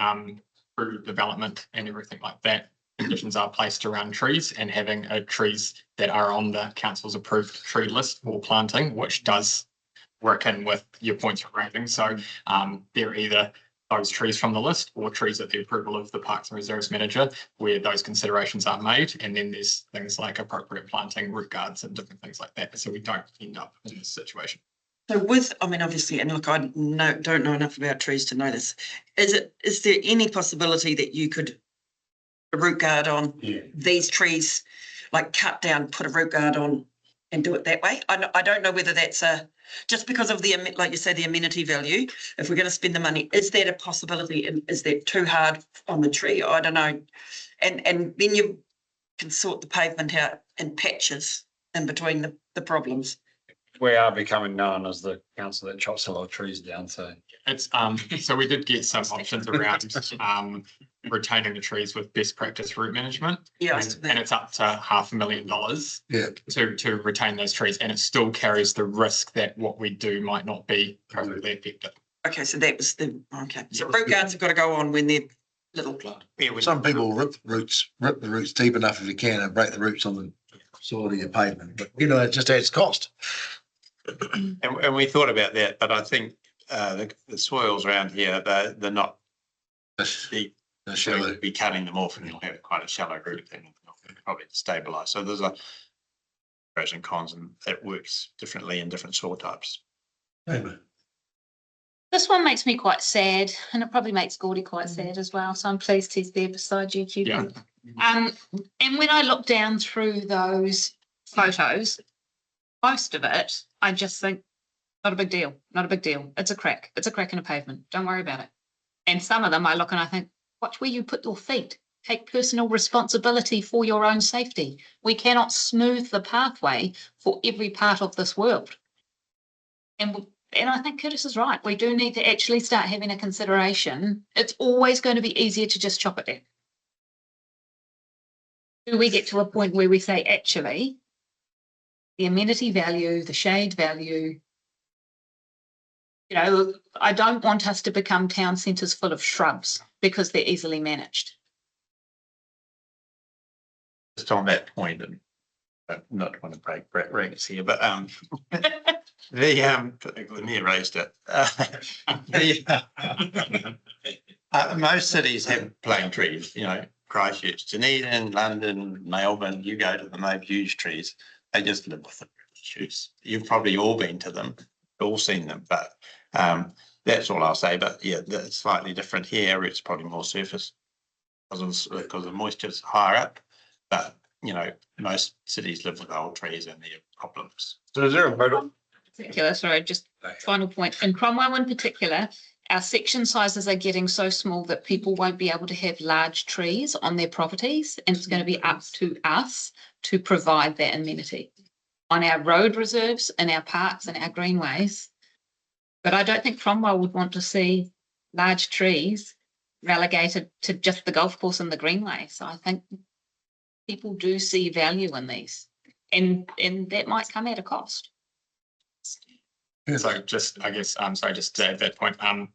through development and everything like that, conditions are placed around trees and having trees that are on the council's approved tree list for planting, which does work in with your points you're raising. So they're either those trees from the list or trees at the approval of the Parks and Reserves manager, where those considerations are made. And then there's things like appropriate planting, root guards and different things like that. So we don't end up in this situation. So with, I mean, obviously, and look, I don't know enough about trees to know this. Is there any possibility that you could put a root guard on these trees, like cut down, put a root guard on and do it that way? I don't know whether that's just because of the, like you say, the amenity value. If we're going to spend the money, is that a possibility? And is that too hard on the tree? I don't know. And then you can sort the pavement out in patches in between the problems. We are becoming known as the council that chops a lot of trees down, so. It's so we did get some options around retaining the trees with best practice root management. Yeah, And it's up to $500,000 to retain those trees, and it still carries the risk that what we do might not be perfectly effective. Okay, so that was the So root guards have got to go on when they're little. Some people rip the roots deep enough if you can and break the roots on the side of your pavement, but you know, it just adds cost. And we thought about that, but I think the soils around here, they're not deep. The So shallow. you'll be cutting them off and you'll have quite a shallow root and probably stabilise. So there's a pros and cons, and it works differently in different soil types. This one makes me quite sad, and it probably makes Gordy quite sad as well. So I'm pleased he's there beside you, Cupid. Yeah. And when I look down through those photos, most of it, I just think, not a big deal, not a big deal. It's a crack. It's a crack in a pavement. Don't worry about it. And some of them I look and I think, watch where you put your feet. Take personal responsibility for your own safety. We cannot smooth the pathway for every part of this world. And I think Curtis is right. We do need to actually start having a consideration. It's always going to be easier to just chop it down. Do we get to a point where we say, actually, the amenity value, the shade value, you know, I don't want us to become town centres full of shrubs because they're easily managed. Just on that point, and not want to break ranks here, but the mayor raised it. Most cities have plane trees, you know, Christchurch, Dunedin, London, Melbourne, you go to them, they have huge trees. They just live with the shoots. You've probably all been to them, all seen them, but that's all I'll say. But yeah, that's slightly different here. It's probably more surface because the moisture's higher up. But, you know, most cities live with old trees and their problems. So is there a photo? Particular, sorry, just final point. In Cromwell in particular, our section sizes are getting so small that people won't be able to have large trees on their properties, and it's going to be up to us to provide that amenity on our road reserves and our parks and our greenways. But I don't think Cromwell would want to see large trees relegated to just the golf course and the greenway. So I think people do see value in these, and that might come at a cost. So just, I guess, sorry, just to add that point, I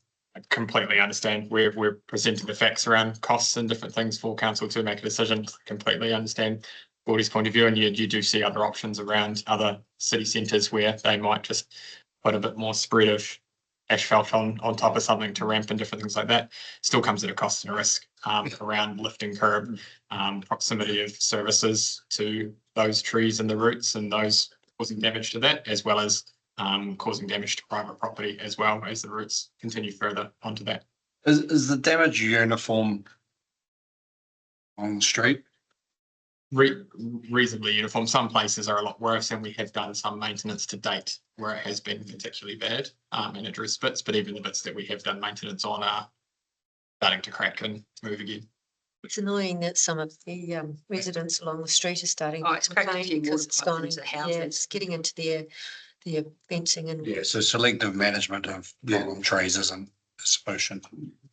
completely understand. We're presenting the facts around costs and different things for council to make a decision. Completely understand Gordy's point of view, and you do see other options around other city centres where they might just put a bit more spread of asphalt on top of something to ramp and different things like that. Still comes at a cost and a risk around lifting curb, proximity of services to those trees and the roots, and those causing damage to that, as well as causing damage to private property as well as the roots continue further onto that. Is the damage uniform on the street? Reasonably uniform. Some places are a lot worse, and we have done some maintenance to date where it has been particularly bad and addressed bits, but even the bits that we have done maintenance on are starting to crack and move again. It's annoying that some of the residents along the street are starting Oh, it's to cracked a complain few because water it's pipes gone, into the yeah, houses. it's getting into their fencing and. Yeah, so selective management of problem trees isn't a solution.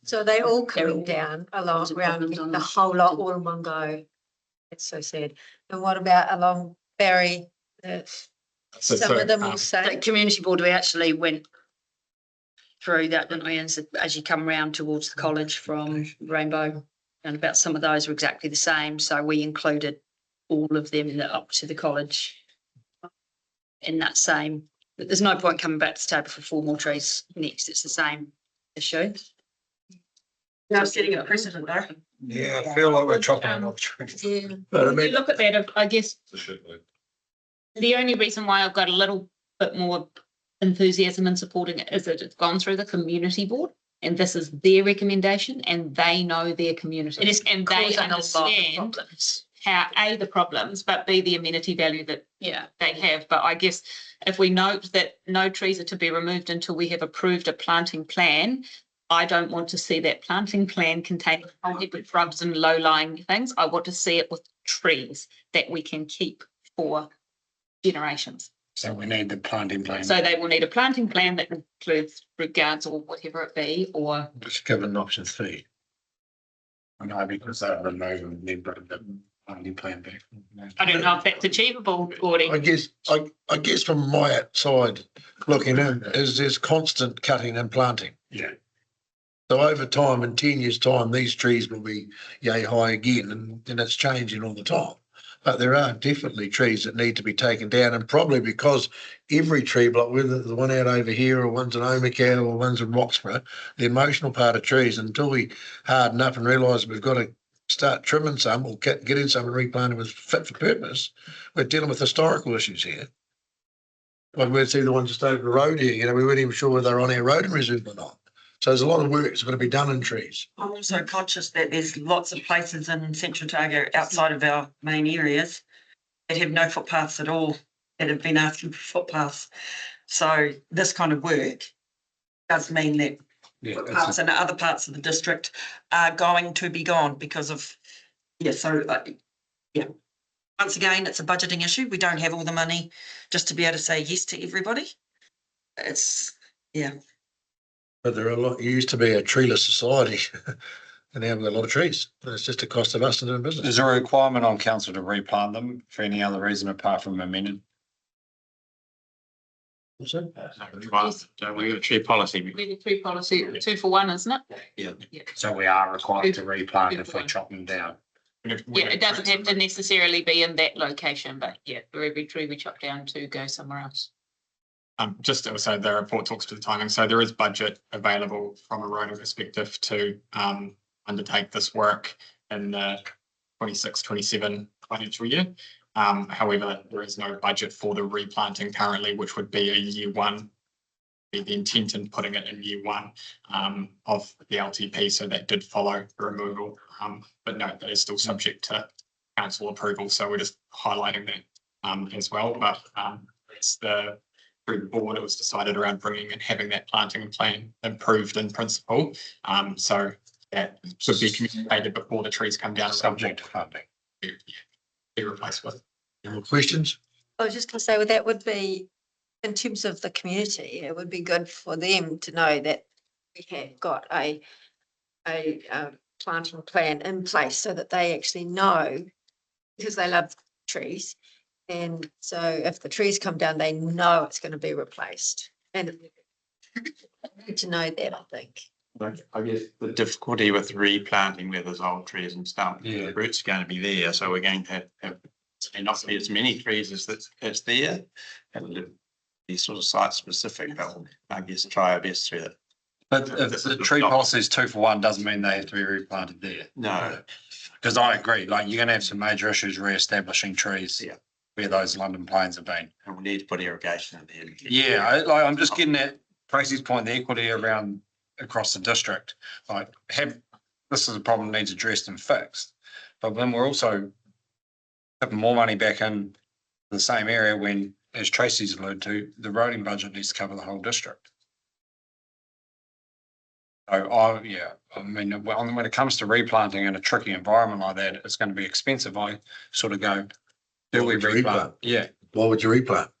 So they all coming down along around the whole lot all in one go. It's so sad. And what about along Barry? Some of them will The say, community board, we actually went through that, didn't we? And so as you come round towards the college from Rainbow, and about some of those were exactly the same. So we included all of them that up to the college in that same. But there's no point coming back to the table for 4 more trees next. It's the same issue. Now setting a precedent though. Yeah, I feel like we're chopping off trees. Yeah. But I When you mean, look at that, I guess the only reason why I've got a little bit more enthusiasm in supporting it is that it's gone through the community board and this is their recommendation and they know their community. It is and they causing a lot of understand problems. how A, the problems, but B, the amenity value that Yeah. they have. But I guess if we note that no trees are to be removed until we have approved a planting plan, I don't want to see that planting plan containing a whole heap of shrubs and low-lying things. I want to see it with trees that we can keep for generations. So we need the planting plan. So they will need a planting plan that includes fruit guards or whatever it be, or just given option 3. I know, because they're removing the planting plan back. I don't know if that's achievable, Gordy. I guess from my outside looking in is there's constant cutting and planting. Yeah. So over time, in 10 years' time, these trees will be yay high again, and it's changing all the time. But there are definitely trees that need to be taken down, and probably because every tree block, whether the one out over here or one's in Omakau or one's in Roxburgh, the emotional part of trees, until we harden up and realise we've got to start trimming some or getting some and replanting with fit for purpose, we're dealing with historical issues here. Like we'd see the ones just over the road here, we weren't even sure whether they're on our road and reserve or not. So there's a lot of work that's going to be done in trees. I'm also conscious that there's lots of places in Central Otago outside of our main areas that have no footpaths at all, that have been asking for footpaths. So this kind of work does mean that footpaths in other parts of the district are going to be gone because of, Once again, it's a budgeting issue. We don't have all the money just to be able to say yes to everybody. But there are a lot, it used to be a treeless society and now we've got a lot of trees. It's just a cost of us to do business. Is there a requirement on council to replant them for any other reason apart from amenity? So we have a tree policy. We have a tree policy, 2 for 1, isn't it? Yeah. So we are required to replant if we chop them down. Yeah, it doesn't have to necessarily be in that location, but yeah, for every tree we chop down to go somewhere else. Just also the report talks to the timing. So there is budget available from a road perspective to undertake this work in the 26-27 financial year. However, there is no budget for the replanting currently, which would be a year 1, be the intent in putting it in year 1 of the LTP. So that did follow the removal. But no, that is still subject to council approval. So we're just highlighting that as well. But it's through the board, it was decided around bringing and having that planting plan improved in principle. So that should be communicated before the trees come down. Subject to funding. Be replaced with. Any more questions? I was just going to say, well, that would be, in terms of the community, it would be good for them to know that we have got a planting plan in place so that they actually know, because they love trees. And so if the trees come down, they know it's going to be replaced. And need to know that, I think. I guess the difficulty with replanting where there's old trees and stuff, the root's going to be there. So we're going to have not be as many trees as there. And be sort of site specific, but we'll, I guess, try our best through that. But if the tree policy is 2 for 1, doesn't mean they have to be replanted there. No. Because I agree, like you're going to have some major issues re-establishing trees. Yeah. Where those London plains have been. And we need to put irrigation in there. Yeah, I'm just getting at Tracy's point, the equity around across the district. Like this is a problem that needs addressed and fixed. But then we're also putting more money back in the same area when, as Tracy's alluded to, the roading budget needs to cover the whole district. So when it comes to replanting in a tricky environment like that, it's going to be expensive. I sort of go, do we replant? Yeah. Why would you replant?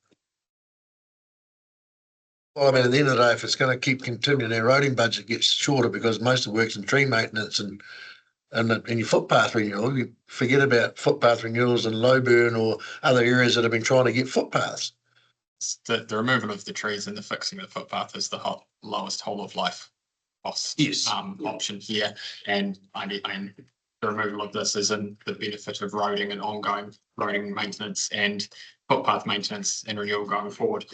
Well, I mean, at the end of the day, if it's going to keep continuing, our roading budget gets shorter because most of the work's in tree maintenance and your footpath renewal. You forget about footpath renewals in Lowburn or other areas that have been trying to get footpaths. The removal of the trees and the fixing of the footpath is the lowest whole of life cost. Yes. Option here, and the removal of this is in the benefit of roading and ongoing roading maintenance and footpath maintenance and renewal going forward.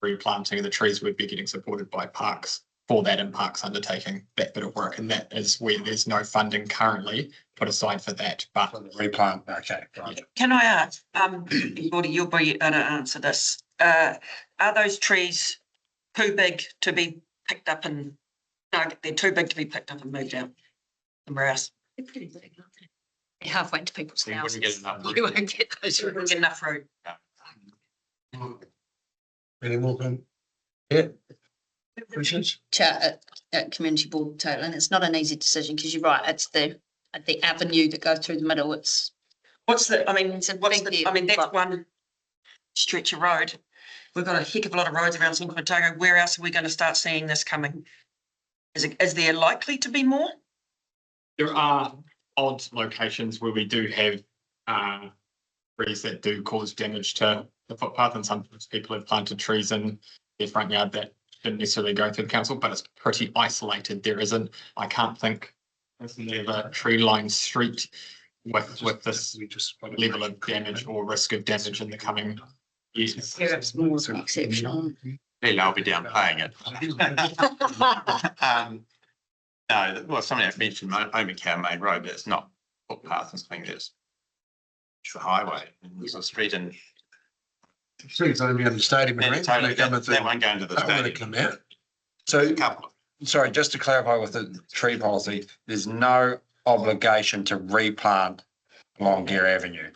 Replanting of the trees would be getting supported by parks for that, and parks undertaking that bit of work, and that is where there's no funding currently put aside for that, but Replant, okay, right. Can I ask, Gordy, you'll be able to answer this. Are those trees too big to be picked up and, no, they're too big to be picked up and moved out somewhere else? They're pretty big, aren't they? They're halfway into people's So you wouldn't houses. get enough. You won't get those. There isn't enough room. Any more? Yeah. Questions? Chair at community board table, and it's not an easy decision because you're right, it's the avenue that goes through the middle. It's What's the, I mean, It's a what's big the, deal, I mean, that's but- one stretch of road. We've got a heck of a lot of roads around Central Otago. Where else are we going to start seeing this coming? Is there likely to be more? there are odd locations where we do have trees that do cause damage to the footpath, and sometimes people have planted trees in their front yard that didn't necessarily go through the council, but it's pretty isolated. There isn't, I can't think of a tree lined street with this level of damage or risk of damage in the coming years. perhaps more exceptional. Clearly, I'll be downplaying it. No, well, somebody I've mentioned, Omacow Main Road, but it's not footpath and something, it's the highway, and there's a street in. Streets only on the stadium. Yeah, totally, that won't go into the That would stadium. come out. So, A couple of sorry, just to clarify with the tree policy, there's no obligation to replant along Gear Avenue.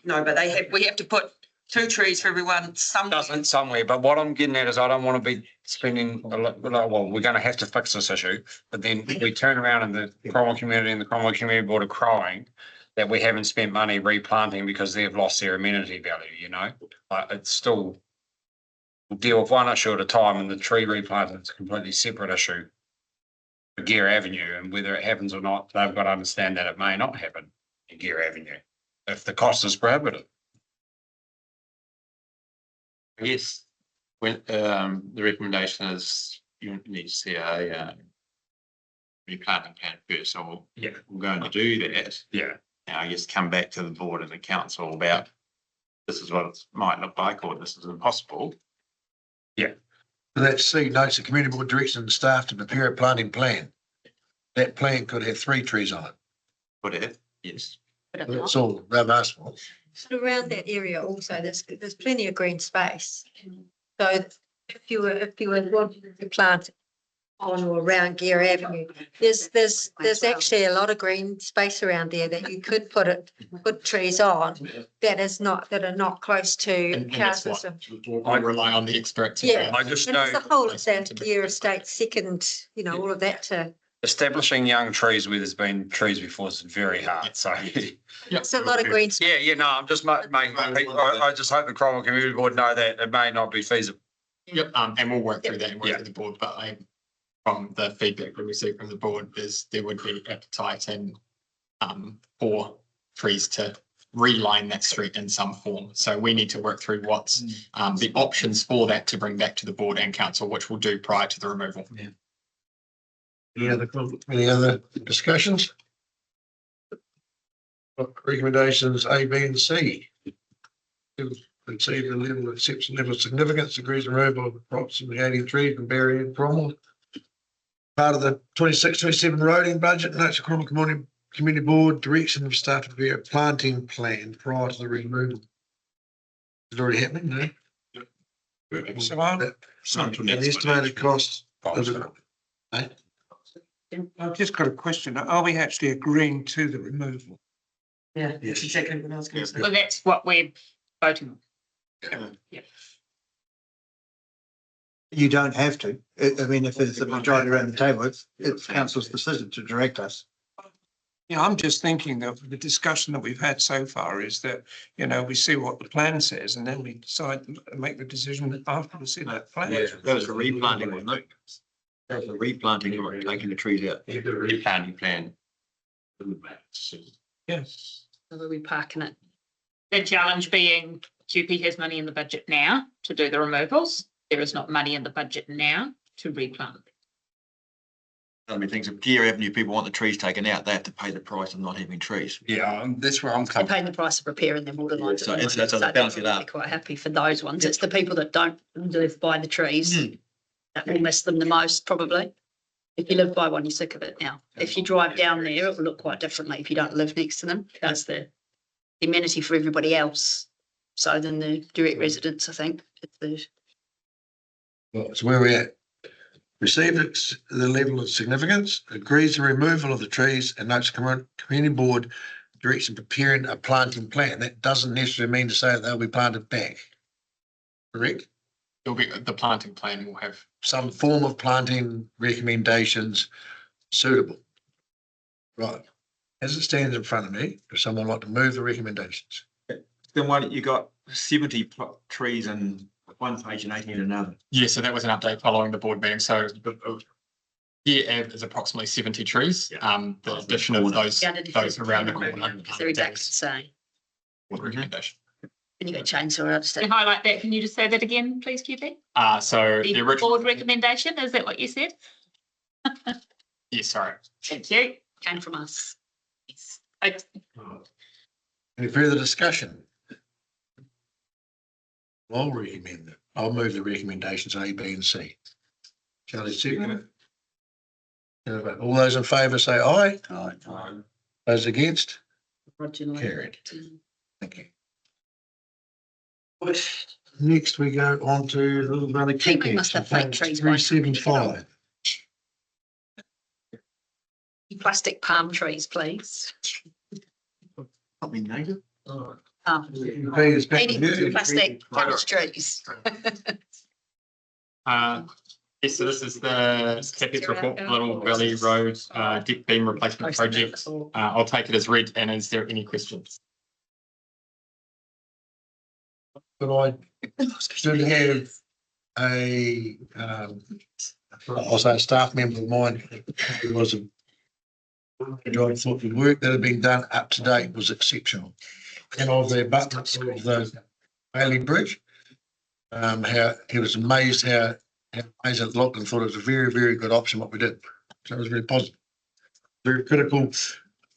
No, but we have to put 2 trees for everyone somewhere. Doesn't somewhere, but what I'm getting at is I don't want to be spending a lot, well, we're going to have to fix this issue, but then we turn around and the Cromwell community and the Cromwell Community Board are crying that we haven't spent money replanting because they've lost their amenity value, you know? It's still, we'll deal with one issue at a time, and the tree replanting is a completely separate issue for Gear Avenue, and whether it happens or not, they've got to understand that it may not happen in Gear Avenue if the cost is prohibitive. I guess when the recommendation is you need to see a replanting plan first, so we're going to do that. Yeah. And I guess come back to the board and the council about this is what it might look like, or this is impossible. Let's see, notes the community board direction and staff to prepare a planting plan. That plan could have 3 trees on it. Would it? Yes. That's all they've asked for. So around that area also, there's plenty of green space. So if you were wanting to plant on or around Gear Avenue, there's actually a lot of green space around there that you could put trees on that are not close to And that's houses. what I rely on the experts. Yeah. I just And know it's the whole of that Gear Estate second, you know, all of that to, establishing young trees where there's been trees before is very hard, so. it's a lot of green space. Yeah, no, I'm just making, I just hope the Cromwell Community Board know that it may not be feasible. Yep, and we'll work through that and work with the board, but from the feedback we received from the board is there would be appetite and for trees to reline that street in some form. So we need to work through what's the options for that to bring back to the board and council, which we'll do prior to the removal. Any other discussions? Recommendations A, B, and C. Conceive the level of exception level of significance, agrees removal of approximately 80 trees from Berry and Cromwell. Part of the 26-27 roading budget, notes the Cromwell Community Board direction of staff to prepare a planting plan prior to the removal. Is it already happening, no? So I'm, An estimated cost. I've just got a question. Are we actually agreeing to the removal? Yeah, that's exactly what I was going to say. Well, that's what we're voting on. You don't have to. I mean, if there's a majority around the table, it's council's decision to direct us. Yeah, I'm just thinking that the discussion that we've had so far is that, you know, we see what the plan says and then we decide to make the decision after we see that plan. That was a replanting, wasn't it? That was a replanting or taking the trees out. The replanting plan. Yes. So we'll be parking it. The challenge being QP has money in the budget now to do the removals. There is not money in the budget now to replant. I mean, things of Gear Avenue, people want the trees taken out, they have to pay the price of not having trees. Yeah, that's where I'm They're coming. paying the price of repairing them all the time. So it's- that's how they balance it they're out. Quite happy for those ones. It's the people that don't live by the trees that will miss them the most, probably. If you live by one, you're sick of it now. If you drive down there, it will look quite differently if you don't live next to them. That's the amenity for everybody else. So than the direct residents, I think. It's the Well, it's where we're at. Received the level of significance, agrees the removal of the trees and notes community board direction preparing a planting plan. That doesn't necessarily mean to say that they'll be planted back. Correct? It'll be, the planting plan will have, Some form of planting recommendations suitable. Right. As it stands in front of me, if someone would like to move the recommendations. Then why don't you got 70 trees in one page and 80 in another? yeah, so that was an update following the board meeting. So Gear Ave is approximately 70 trees. The addition of those around the corner. because they're exactly the same. Board recommendation. And you got chainsaw, I To understand. highlight that, can you just say that again, please, QP? So The the original, board recommendation, is that what you said? yeah, sorry. Thank you. Came from us. Yes. Any further discussion? I'll recommend it. I'll move the recommendations A, B and C. Charlie, second it. All those in favour say aye. Aye. Those against? Roger Lloyd. Carried. Thank you. Next, we go on to Little Valley think we must have fake trees by now. 375. Plastic palm trees, please. Probably native. Peter's back to 80 you. plastic forest trees. Yes, so this is the CapEx report for Little Valley Road deck beam replacement project. I'll take it as read, and is there any questions? But I should have I'll say a staff member of mine who was a I thought the work that had been done up to date was exceptional. And of the abutments of the Bailey Bridge, how he was amazed how amazing it looked and thought it was a very, very good option what we did. So it was very positive. Very critical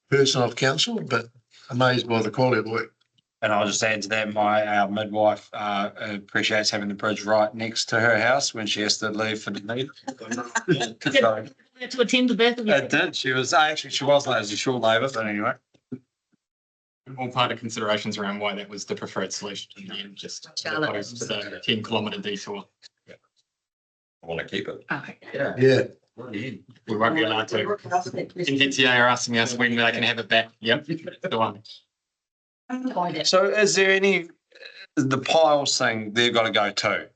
person of council, but amazed by the quality of work. And I'll just add to that, our midwife appreciates having the bridge right next to her house when she has to leave for the meet. So, To attend the birth of your. it did. She was late as a short labour, but anyway. All part of considerations around why that was the preferred solution in the end, just as Charlotte. opposed to the 10-kilometre detour. I want to keep it. Okay. Yeah. We won't be allowed to. NZTA are asking us when they can have it back. Yep, the one. So is there any, the piles thing, they've got to go too?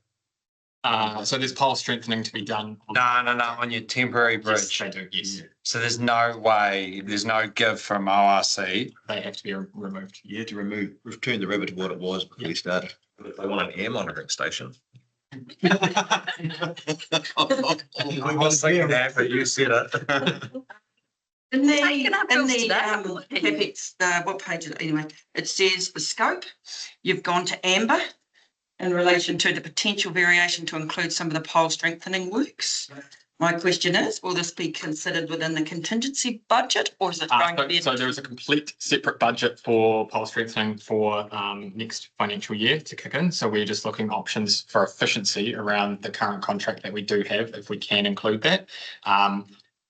So there's pole strengthening to be done. No, on your temporary Yes, bridge. they do, yes. So there's no way, there's no give from ORC. They have to be removed. You had to return the river to what it was before we started. If they want an air monitoring station. I was thinking that, but you said it. In the, Taken up in bills the today. CapEx, what page is it anyway? It says the scope, you've gone to amber in relation to the potential variation to include some of the pole strengthening works. My question is, will this be considered within the contingency budget or is it going to be? So there is a complete separate budget for pole strengthening for next financial year to kick in. So we're just looking options for efficiency around the current contract that we do have, if we can include that.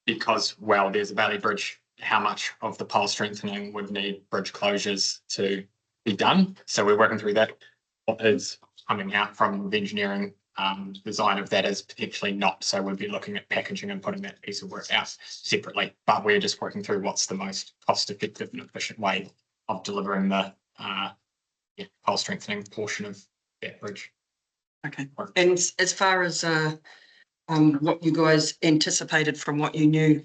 Because, well, there's a Valley Bridge, how much of the pole strengthening would need bridge closures to be done? So we're working through that. What is coming out from the engineering design of that is potentially not. So we'll be looking at packaging and putting that piece of work out separately. But we're just working through what's the most cost effective and efficient way of delivering the pole strengthening portion of that bridge. Okay, and as far as what you guys anticipated from what you knew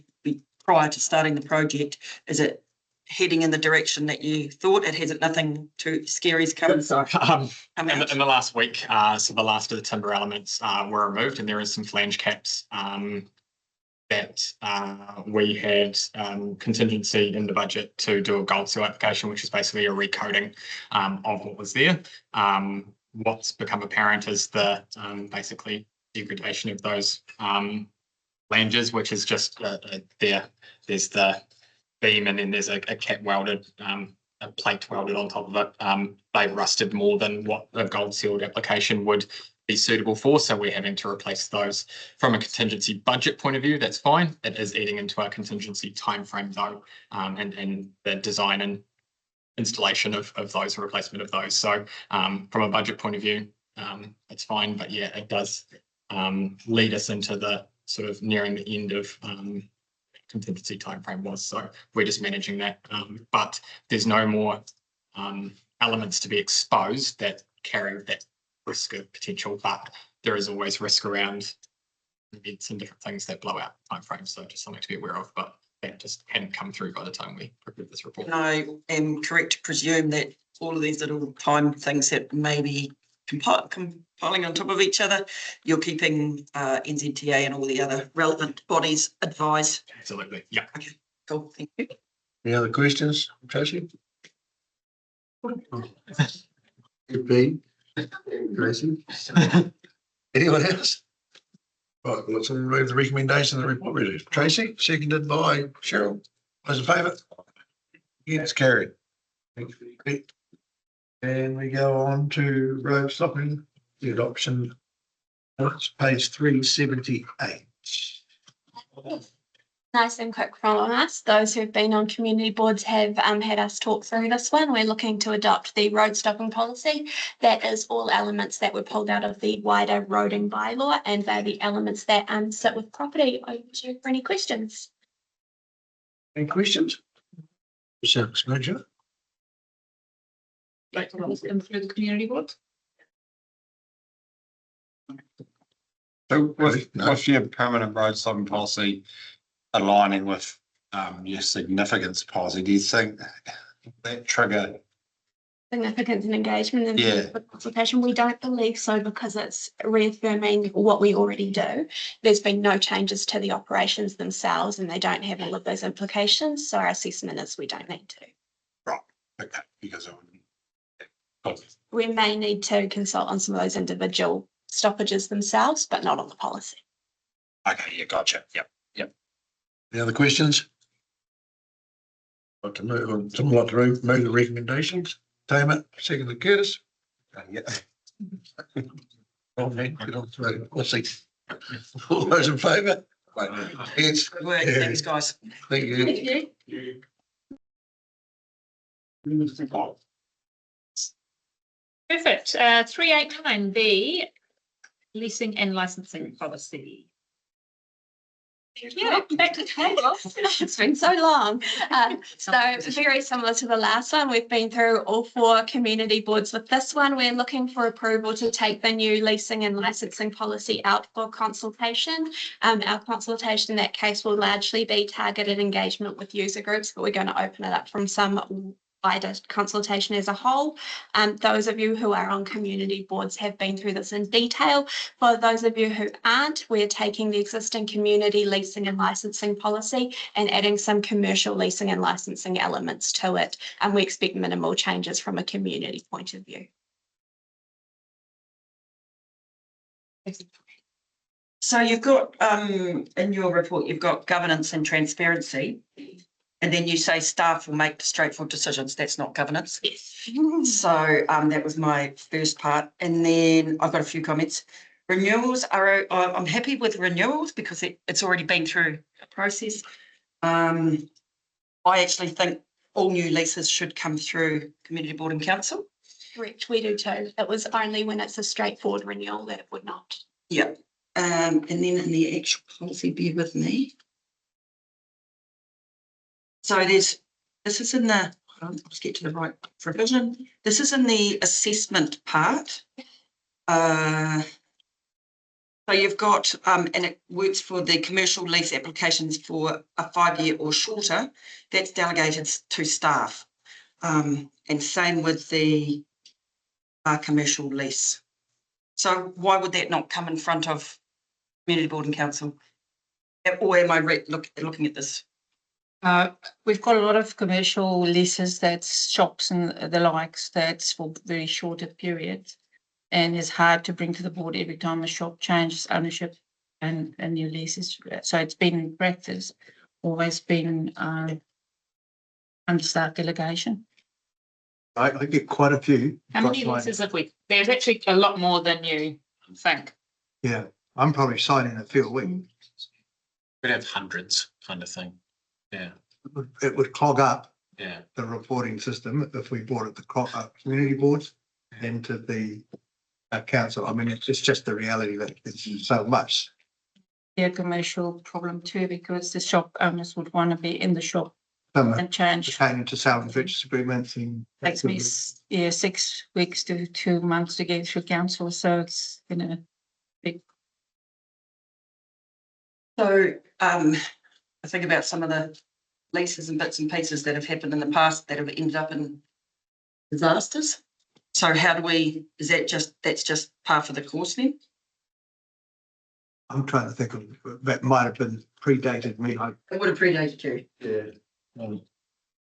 prior to starting the project, is it heading in the direction that you thought? It hasn't nothing too scary's come out? In the last week, so the last of the timber elements were removed, and there is some flange caps that we had contingency in the budget to do a gold seal application, which is basically a recoding of what was there. What's become apparent is the basically degradation of those flanges, which is just there's the beam and then there's a cap welded, a plate welded on top of it. They rusted more than what a gold sealed application would be suitable for, so we're having to replace those. From a contingency budget point of view, that's fine. It is eating into our contingency timeframe though, and the design and installation of those, replacement of those. So from a budget point of view, it's fine, but yeah, it does lead us into the sort of nearing the end of contingency timeframe was. So we're just managing that, but there's no more elements to be exposed that carry that risk of potential, but there is always risk around events and different things that blow out timeframes. So just something to be aware of, but that just hadn't come through by the time we prepared this report. And I am correct to presume that all of these little time things that may be compiling on top of each other, you're keeping NZTA and all the other relevant bodies advised. Absolutely, yeah. Okay, cool, thank you. Any other questions, Tracy? B. Tracy? Anyone else? Right, let's remove the recommendation of the report. Really. Tracy, seconded by Cheryl. Those in favour? Yeah, it's carried. And we go on to road stopping, the adoption. That's page 378. Nice and quick from us. Those who've been on community boards have had us talk through this one. We're looking to adopt the road stopping policy. That is all elements that were pulled out of the wider roading bylaw, and they're the elements that sit with property. Over to you for any questions. Any questions? Service manager. Like to welcome through the community board. So with your permanent road stopping policy aligning with your significance policy, do you think that trigger? Significance and engagement in Yeah. the consultation. We don't believe so because it's reaffirming what we already do. There's been no changes to the operations themselves and they don't have all of those implications. So our assessment is we don't need to. Right, okay, because I would. We may need to consult on some of those individual stoppages themselves, but not on the policy. Okay, yeah, gotcha. Yep. Any other questions? Like to move, someone like to move the recommendations? Tamer, second to Curtis. Yeah. Let's see. All those in favour? Yes. Good work, thanks guys. Thank you. Perfect. 389B, leasing and licensing policy. Yeah, back to table. It's been so long. So very similar to the last one, we've been through all 4 community boards. With this one, we're looking for approval to take the new leasing and licensing policy out for consultation. Our consultation in that case will largely be targeted engagement with user groups, but we're going to open it up from some wider consultation as a whole. Those of you who are on community boards have been through this in detail. For those of you who aren't, we're taking the existing community leasing and licensing policy and adding some commercial leasing and licensing elements to it. And we expect minimal changes from a community point of view. So you've got, in your report, you've got governance and transparency. And then you say staff will make straightforward decisions. That's not governance. Yes. So that was my first part. And then I've got a few comments. Renewals are, I'm happy with renewals because it's already been through a process. I actually think all new leases should come through Community Board and Council. Correct, we do too. It was only when it's a straightforward renewal that it would not. Yeah. And then in the actual policy, bear with me. So this is in the, hold on, let's get to the right provision. This is in the assessment part. So you've got, and it works for the commercial lease applications for a 5-year or shorter, that's delegated to staff. And same with the commercial lease. So why would that not come in front of Community Board and Council? Or am I looking at this? We've got a lot of commercial leases, that's shops and the likes, that's for very shorter periods. And it's hard to bring to the board every time a shop changes ownership and new leases. So it's been in practice, always been under staff delegation. I get quite a few. How many across my- leases have we? There's actually a lot more than you think. Yeah, I'm probably signing a few a week. We'd have hundreds kind of thing. Yeah, It would clog up yeah. the reporting system if we brought it to community boards and to the council. I mean, it's just the reality that it's so much. Yeah, commercial problem too, because the shop owners would want to be in the shop Some and change. pertaining to sale and purchase agreements and. Takes me 6 weeks to 2 months to get through council, so it's been a big. So, I think about some of the leases and bits and pieces that have happened in the past that have ended up in disasters. So how do we, that's just par for the course then? I'm trying to think of, that might have been predated me, like. It would have predated you. Yeah.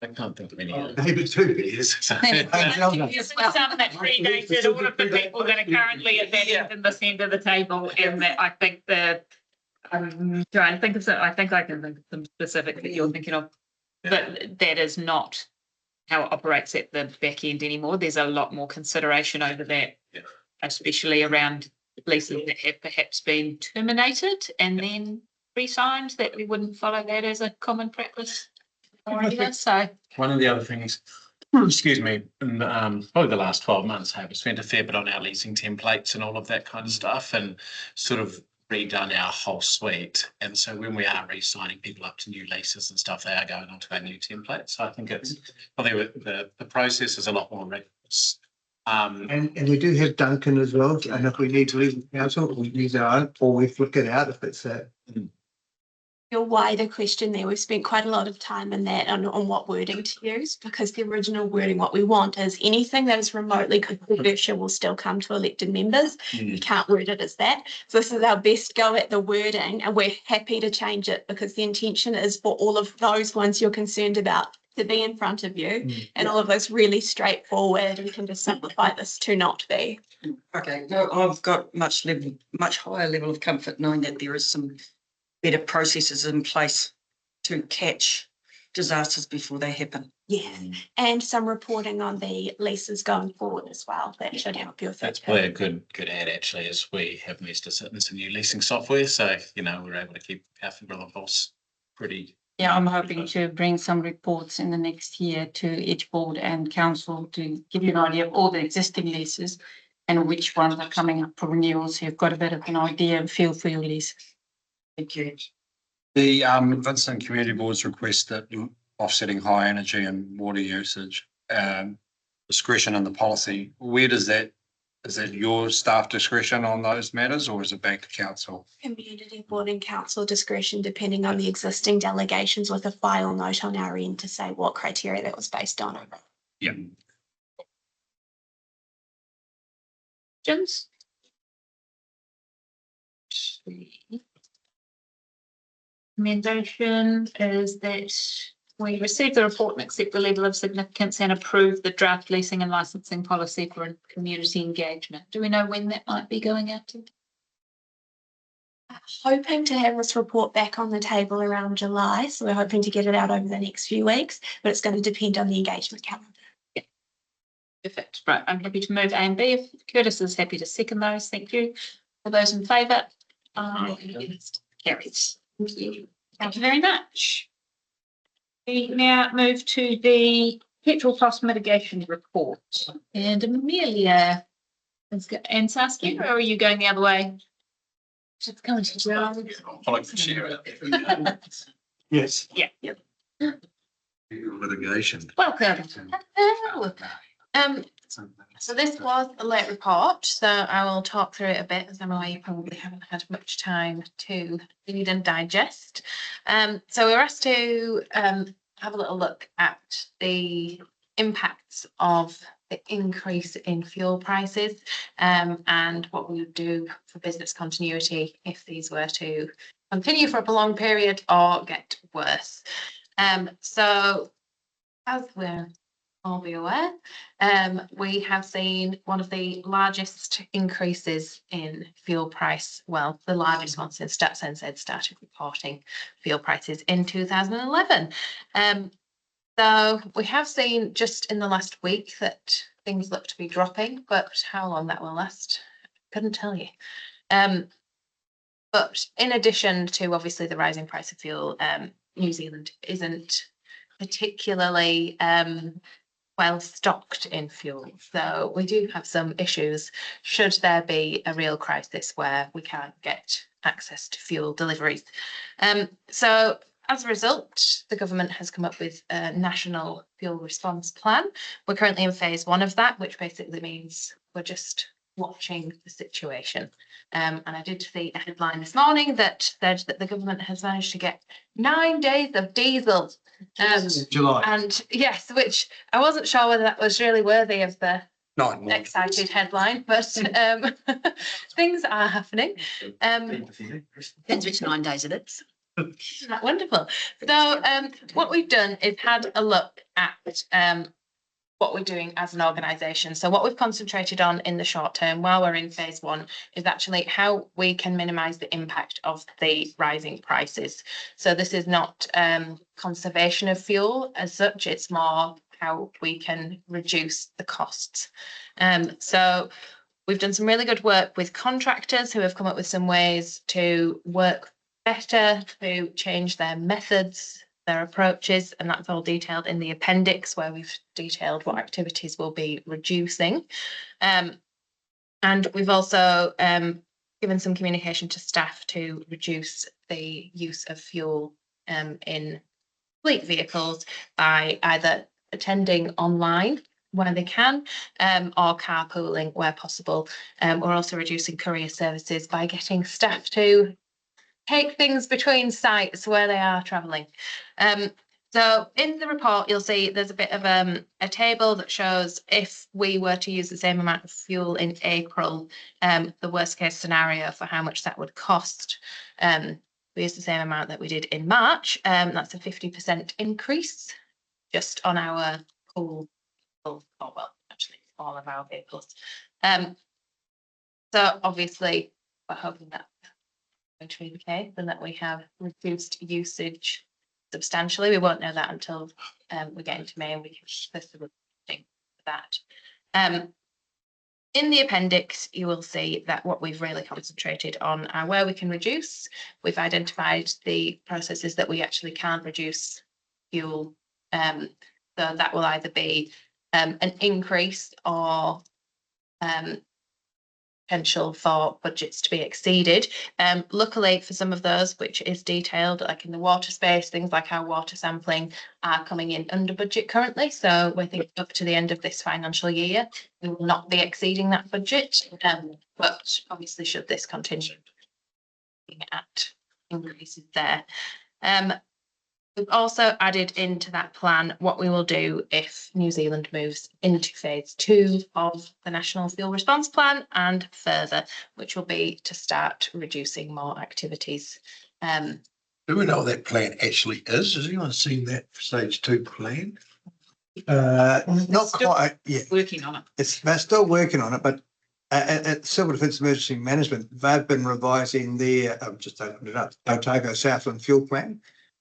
I can't think of any. Maybe 2 years. Some that predated all of the people that are currently at that end and this end of the table, and that I think that I'm trying to think of some, I think I can think of some specific that you're thinking of. But that is not how it operates at the back end anymore. There's a lot more consideration over that, especially around leases that have perhaps been terminated and then re-signed, that we wouldn't follow that as a common practice. So One of the other things, excuse me, in probably the last 12 months, I have spent a fair bit on our leasing templates and all of that kind of stuff, and sort of redone our whole suite. And so when we are re-signing people up to new leases and stuff, they are going onto our new template. So I think it's probably the process is a lot more rigorous. And we do have Duncan as well, and if we need to leave the council, we use our own, or we flick it out if it's a. Your wider question there, we've spent quite a lot of time in that on what wording to use, because the original wording, what we want is anything that is remotely controversial will still come to elected members. You can't word it as that. So this is our best go at the wording, and we're happy to change it because the intention is for all of those ones you're concerned about to be in front of you, and all of those really straightforward. We can just simplify this to not be. Okay, no, I've got much higher level of comfort knowing that there is some better processes in place to catch disasters before they happen. Yeah, and some reporting on the leases going forward as well. That should help you with That's that. probably a good add actually, as we have invested in some new leasing software. So, we're able to keep our finger on the pulse pretty. Yeah, I'm hoping to bring some reports in the next year to each board and council to give you an idea of all the existing leases and which ones are coming up for renewals. So you've got a bit of an idea and feel for your lease. Thank you. The Vincent Community Board's request that offsetting high energy and water usage, discretion in the policy, where does that, is that your staff discretion on those matters, or is it back to council? Community board and council discretion, depending on the existing delegations, with a file note on our end to say what criteria that was based on. Yeah. questions? Recommendation is that we receive the report and accept the level of significance and approve the draft leasing and licensing policy for community engagement. Do we know when that might be going out to? Hoping to have this report back on the table around July, so we're hoping to get it out over the next few weeks, but it's going to depend on the engagement calendar. Yeah. Perfect. Right, I'm happy to move A and B. If Curtis is happy to second those, thank you. All those in favour? Carries. Thank you. Thank you very much. We now move to the petrol cost mitigation report. And Amelia and Saskia, or are you going the other way? Just coming to Joe. Following the chair. Yes. Yeah. Litigation. Welcome. So this was a late report, so I will talk through it a bit, as I'm aware you probably haven't had much time to read and digest. So we were asked to have a little look at the impacts of the increase in fuel prices and what we would do for business continuity if these were to continue for a prolonged period or get worse. So as we're all be aware, we have seen one of the largest increases in fuel price, well, the largest one since Stats NZ started reporting fuel prices in 2011. So we have seen just in the last week that things look to be dropping, but how long that will last, couldn't tell you. But in addition to obviously the rising price of fuel, New Zealand isn't particularly well stocked in fuel. So we do have some issues should there be a real crisis where we can't get access to fuel deliveries. So as a result, the government has come up with a national fuel response plan. We're currently in phase 1 of that, which basically means we're just watching the situation. And I did see a headline this morning that said that the government has managed to get 9 days of diesel. July. And yes, which I wasn't sure whether that was really worthy of the excited headline, but things are happening. Depends which 9 days it is. Isn't that wonderful? So what we've done is had a look at what we're doing as an organisation. So what we've concentrated on in the short term while we're in phase 1 is actually how we can minimise the impact of the rising prices. So this is not conservation of fuel as such, it's more how we can reduce the costs. So we've done some really good work with contractors who have come up with some ways to work better, to change their methods, their approaches, and that's all detailed in the appendix where we've detailed what activities we'll be reducing. And we've also given some communication to staff to reduce the use of fuel in fleet vehicles by either attending online where they can or carpooling where possible. We're also reducing courier services by getting staff to take things between sites where they are travelling. So in the report, you'll see there's a bit of a table that shows if we were to use the same amount of fuel in April, the worst case scenario for how much that would cost. We use the same amount that we did in March. That's a 50% increase just on our cool, well, actually all of our vehicles. So obviously we're hoping that to be the case and that we have reduced usage substantially. We won't know that until we get into May and we can specifically think that. In the appendix, you will see that what we've really concentrated on are where we can reduce. We've identified the processes that we actually can't reduce fuel. So that will either be an increase or potential for budgets to be exceeded. Luckily for some of those, which is detailed, like in the water space, things like our water sampling are coming in under budget currently. So we think up to the end of this financial year, we will not be exceeding that budget. But obviously, should this continue, looking at increases there. We've also added into that plan what we will do if New Zealand moves into phase 2 of the National Fuel Response Plan and further, which will be to start reducing more activities. Do we know what that plan actually is? Has anyone seen that stage 2 plan? Not quite yet. Working on it. They're still working on it, but at Civil Defence Emergency Management, they've been revising their, I've just opened it up, Otago Southland Fuel Plan.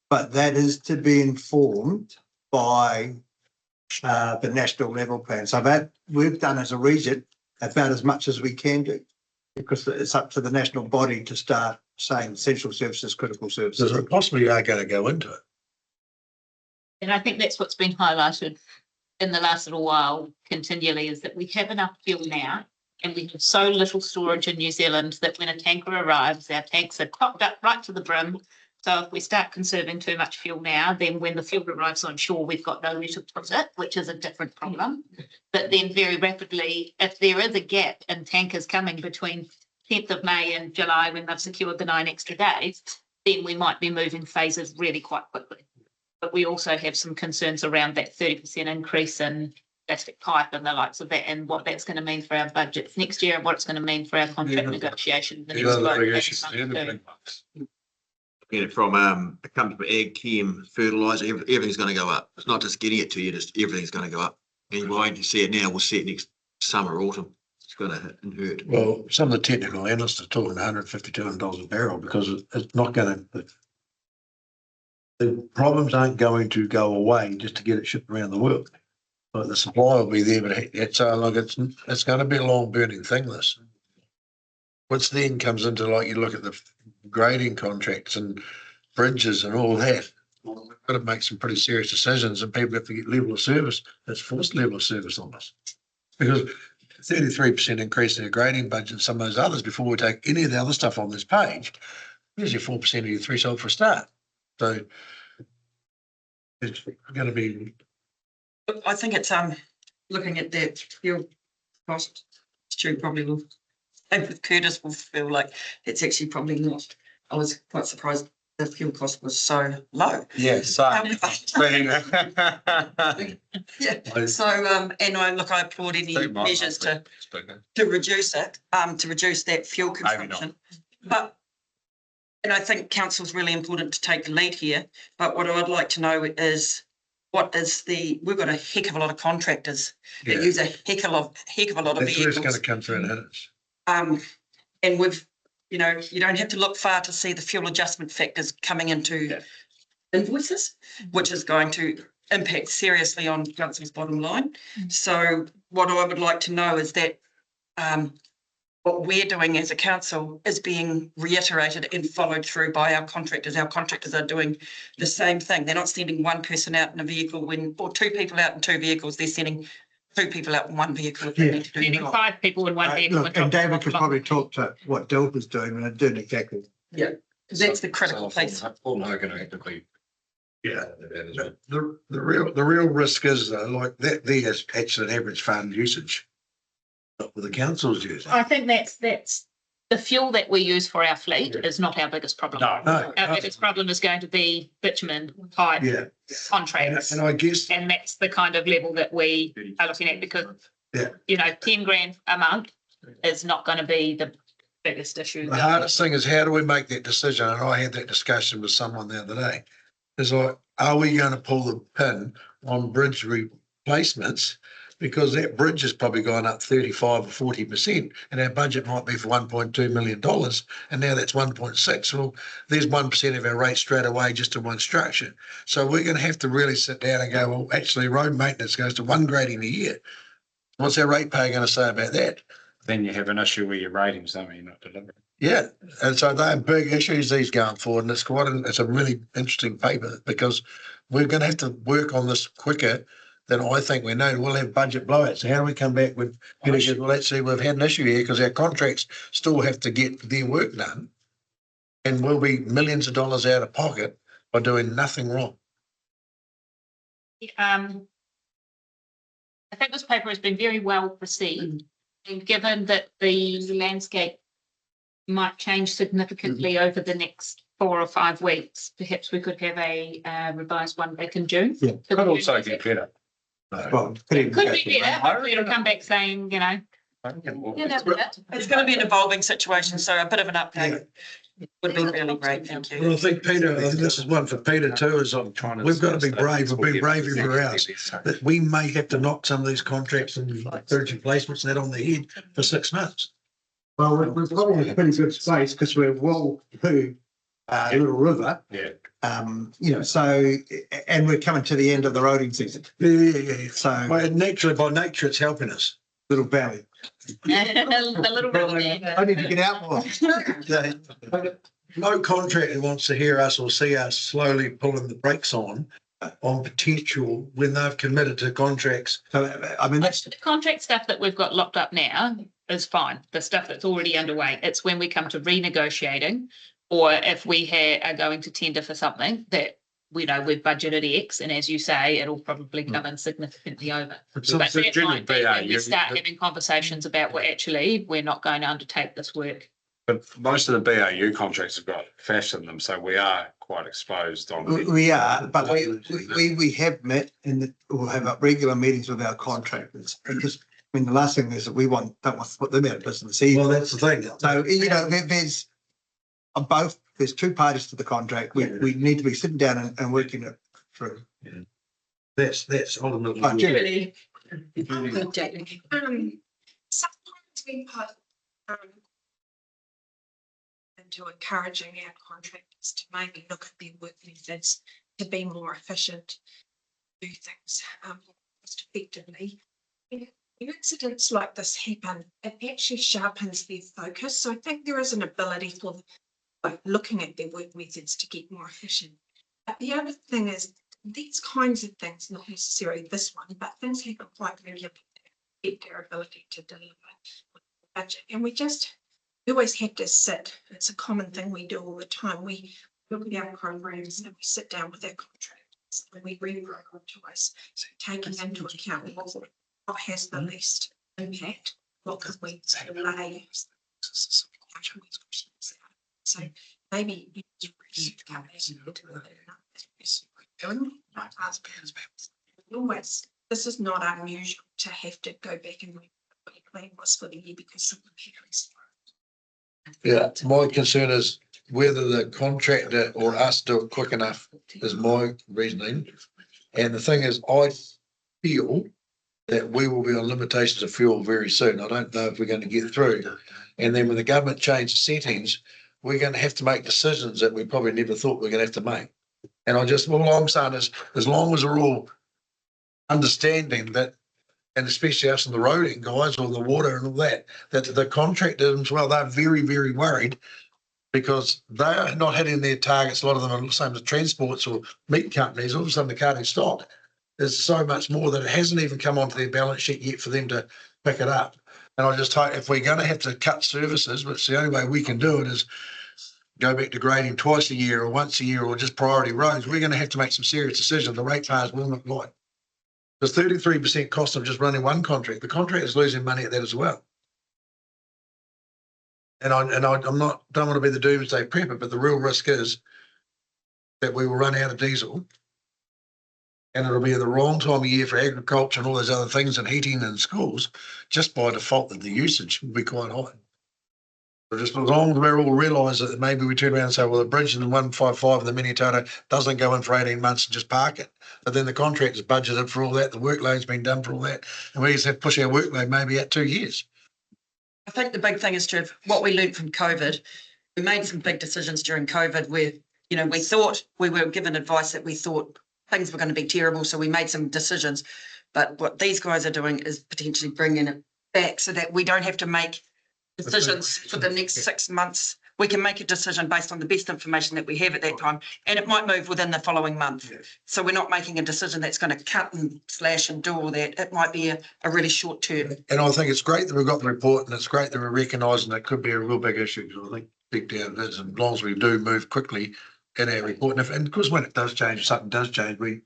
But that is to be informed by the national level plan. So that we've done as a region about as much as we can do, because it's up to the national body to start saying essential services, critical services. So it possibly are going to go into it. And I think that's what's been highlighted in the last little while continually, is that we have enough fuel now and we have so little storage in New Zealand that when a tanker arrives, our tanks are topped up right to the brim. So if we start conserving too much fuel now, then when the fuel arrives on shore, we've got nowhere to put it, which is a different problem. But then very rapidly, if there is a gap in tankers coming between 10th of May and July when they've secured the 9 extra days, then we might be moving phases really quite quickly. But we also have some concerns around that 30% increase in plastic pipe and the likes of that, and what that's going to mean for our budgets next year and what it's going to mean for our contract negotiation. The next month. Looking at it from, it comes from ag, chem, fertilizer, everything's gonna go up. It's not just getting it to you, just everything's gonna go up. And you won't see it now, we'll see it next summer, autumn. It's gonna hit and hurt. Well, some of the technical analysts are talking $150, $200 a barrel because it's not gonna. The problems aren't going to go away just to get it shipped around the world. But the supply will be there, but it's like it's gonna be a long burning thing, this. Which then comes into, like, you look at the grading contracts and bridges and all that. We've got to make some pretty serious decisions, and people have to get level of service. That's forced level of service on us. Because 33% increase in the grading budget and some of those others before we take any of the other stuff on this page, there's your 4% of your threshold for a start. So it's going to be. I think it's looking at that fuel cost. Stu probably will. And with Curtis will feel like it's actually probably not. I was quite surprised the fuel cost was so low. Yeah, so. Yeah, so and I applaud any measures to reduce it, to reduce that fuel consumption. But and I think council's really important to take the lead here. But what I'd like to know is what is we've got a heck of a lot of contractors that use a heck of a lot of That's vehicles. where it's going to come through and hit us. And we've, you don't have to look far to see the fuel adjustment factors coming into invoices, which is going to impact seriously on council's bottom line. So what I would like to know is that what we're doing as a council is being reiterated and followed through by our contractors. Our contractors are doing the same thing. They're not sending one person out in a vehicle or two people out in two vehicles. They're sending two people out in one vehicle. If they need to do the job. 5 people in one vehicle. Look, and David could probably talk to what Delta's doing and they're doing exactly. Yeah, because that's the critical piece. Paul Hogan actively. Yeah, the real risk is though, like that there's actually an average fund usage. Not with the council's using. I think that's the fuel that we use for our fleet is not our biggest problem. No. Our biggest problem is going to be bitumen, pipe, contracts. And I guess. And that's the kind of level that we are looking at because, 10 grand a month is not going to be the biggest issue. The hardest thing is how do we make that decision? And I had that discussion with someone the other day. It's like, are we going to pull the pin on bridge replacements? Because that bridge has probably gone up 35 or 40%, and our budget might be for $1.2 million, and now that's 1.6. Well, there's 1% of our rate straight away just in one structure. So we're going to have to really sit down and go, well, actually, road maintenance goes to one grading a year. What's our ratepayer going to say about that? Then you have an issue where your ratings, don't you, not delivering. Yeah, and so they're big issues these going forward, and it's a really interesting paper because we're going to have to work on this quicker than I think we know. We'll have budget blowouts. How do we come back with, well, actually, we've had an issue here because our contracts still have to get their work done, and we'll be millions of dollars out of pocket by doing nothing wrong. I think this paper has been very well received, and given that the landscape might change significantly over the next 4 or 5 weeks, perhaps we could have a revised one back in June. Yeah, could also get better. Well, Could be better. Hopefully it'll come back saying, It's going to be an evolving situation, so a bit of an update would be really great. Thank you. Well, I think Peter, this is one for Peter too, is we've got to be brave. We've been brave everywhere else. That we may have to knock some of these contracts and bridge replacements and that on the head for 6 months. Well, we're probably in a pretty good space because we're well through Little River. So, and we're coming to the end of the roading season. Yeah. So, by nature, it's helping us. Little Valley. the little bit. I need to get out more. No contractor wants to hear us or see us slowly pulling the brakes on potential when they've committed to contracts. So, I mean, that's the contract stuff that we've got locked up now is fine. The stuff that's already underway. It's when we come to renegotiating, or if we are going to tender for something that we've budgeted X, and as you say, it'll probably come in significantly over. But that might be when we start having conversations about, well, actually, we're not going to undertake this work But most of the BAU contracts have got FAFSA in them, so we are quite exposed on. We are, but we have met we'll have regular meetings with our contractors. Because, I mean, the last thing is that don't want to put them out of business either. Well, that's the thing. So, you know, there's there's two parties to the contract. We need to be sitting down and working it through. That's ultimately. Oh, Julie. Sometimes we put into encouraging our contractors to maybe look at their work methods to be more efficient, do things most effectively. When incidents like this happen, it actually sharpens their focus. So I think there is an ability for looking at their work methods to get more efficient. But the other thing is these kinds of things, not necessarily this one, but things happen quite regularly, affect their ability to deliver budget. And we always have to sit. It's a common thing we do all the time. We look at our programs and we sit down with our contractors and we reprogram to us. So taking into account what has the least impact, what can we delay. So maybe always, this is not unusual to have to go back and what your plan was for the year because someone Yeah, my concern is whether the contractor or us do it quick enough is my reasoning. And the thing is, I feel that we will be on limitations of fuel very soon. I don't know if we're going to get through. And then when the government changes settings, we're going to have to make decisions that we probably never thought we were going to have to make. And all I'm saying is, as long as we're all understanding that, and especially us in the roading guys or the water and all that the contractors as well, they're very, very worried because they are not hitting their targets. A lot of them are the same as transports or meat companies. All of a sudden, the carting stock is so much more that it hasn't even come onto their balance sheet yet for them to pick it up. And I just hope if we're going to have to cut services, which the only way we can do it is go back to grading twice a year or once a year or just priority roads, we're going to have to make some serious decisions. The ratepayers will not like. There's 33% cost of just running one contract. The contract is losing money at that as well. And I'm not, don't want to be the doomsday prepper, but the real risk is that we will run out of diesel and it'll be the wrong time of year for agriculture and all those other things and heating and schools, just by default that the usage will be quite high. So just as long as we're all realise that maybe we turn around and say, well, the bridge in the 155 of the Minnetonka doesn't go in for 18 months and just park it. But then the contractor's budgeted for all that, the workload's been done for all that, and we just have to push our workload maybe out 2 years. I think the big thing is, Trev, what we learned from COVID, we made some big decisions during COVID where, you know, we thought we were given advice that we thought things were going to be terrible. So we made some decisions. But what these guys are doing is potentially bringing it back so that we don't have to make decisions for the next 6 months. We can make a decision based on the best information that we have at that time, and it might move within the following month. Yes. So we're not making a decision that's going to cut and slash and do all that. It might be a really short term. And I think it's great that we've got the report, and it's great that we're recognising that could be a real big issue. I think big down it is, and as long as we do move quickly in our report, and of course when it does change, if something does change, we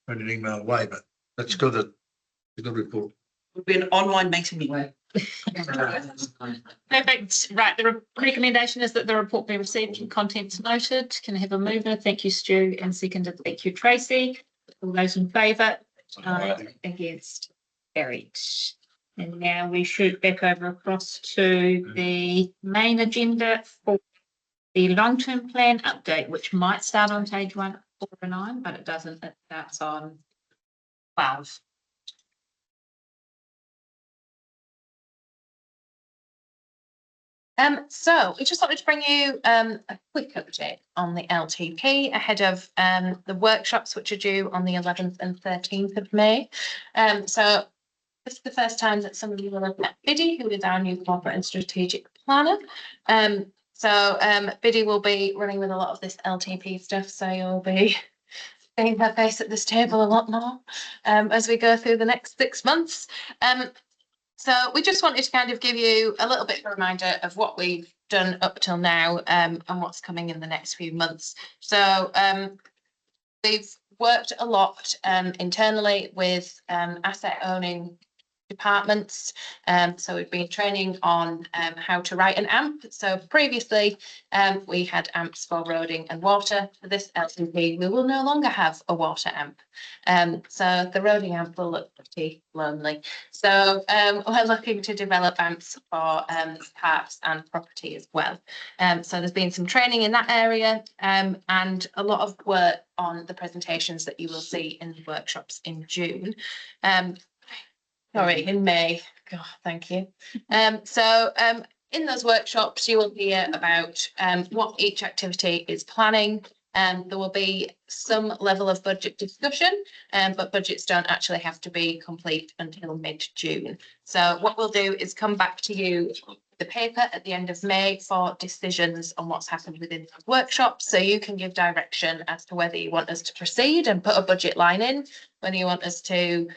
send an email away. But that's good. It's a good report. It'll be an online meeting anyway. Perfect. Right. The recommendation is that the report be received and contents noted. Can I have a mover? Thank you, Stu, and seconded. Thank you, Tracy. All those in favour? Against? Carried. And now we shoot back over across to the main agenda for the long-term plan update, which might start on page 149, but it doesn't. It starts on 12. So we just wanted to bring you a quick update on the LTP ahead of the workshops, which are due on the 11th and 13th of May. So this is the first time that some of you will have met Biddy, who is our new corporate and strategic planner. Biddy will be running with a lot of this LTP stuff, so you'll be seeing her face at this table a lot more as we go through the next 6 months. So we just wanted to kind of give you a little bit of a reminder of what we've done up till now and what's coming in the next few months. So we've worked a lot internally with asset owning departments. So we've been training on how to write an AMP. So previously we had AMPs for roading and water. For this LTP, we will no longer have a water AMP. So the roading AMP will look pretty lonely. So we're looking to develop AMPs for parks and property as well. So there's been some training in that area and a lot of work on the presentations that you will see in the workshops in June. Sorry, in May. God, thank you. In those workshops, you will hear about what each activity is planning. There will be some level of budget discussion, but budgets don't actually have to be complete until mid-June. So what we'll do is come back to you the paper at the end of May for decisions on what's happened within the workshop. So you can give direction as to whether you want us to proceed and put a budget line in, whether you want us to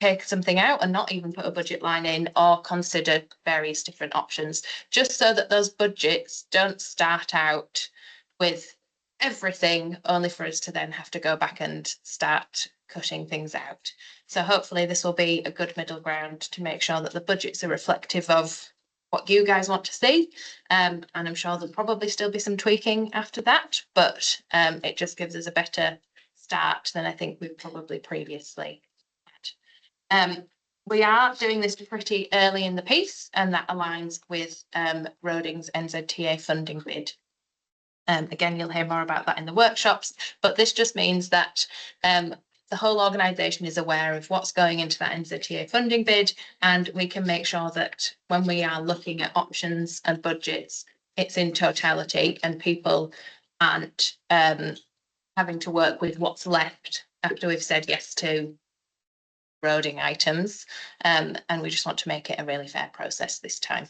take something out and not even put a budget line in, or consider various different options, just so that those budgets don't start out with everything only for us to then have to go back and start cutting things out. So hopefully this will be a good middle ground to make sure that the budgets are reflective of what you guys want to see. And I'm sure there'll probably still be some tweaking after that, but it just gives us a better start than I think we've probably previously had. We are doing this pretty early in the piece, and that aligns with Roding's NZTA funding bid. Again, you'll hear more about that in the workshops, but this just means that the whole organisation is aware of what's going into that NZTA funding bid, and we can make sure that when we are looking at options and budgets, it's in totality and people aren't having to work with what's left after we've said yes to roading items. And we just want to make it a really fair process this time.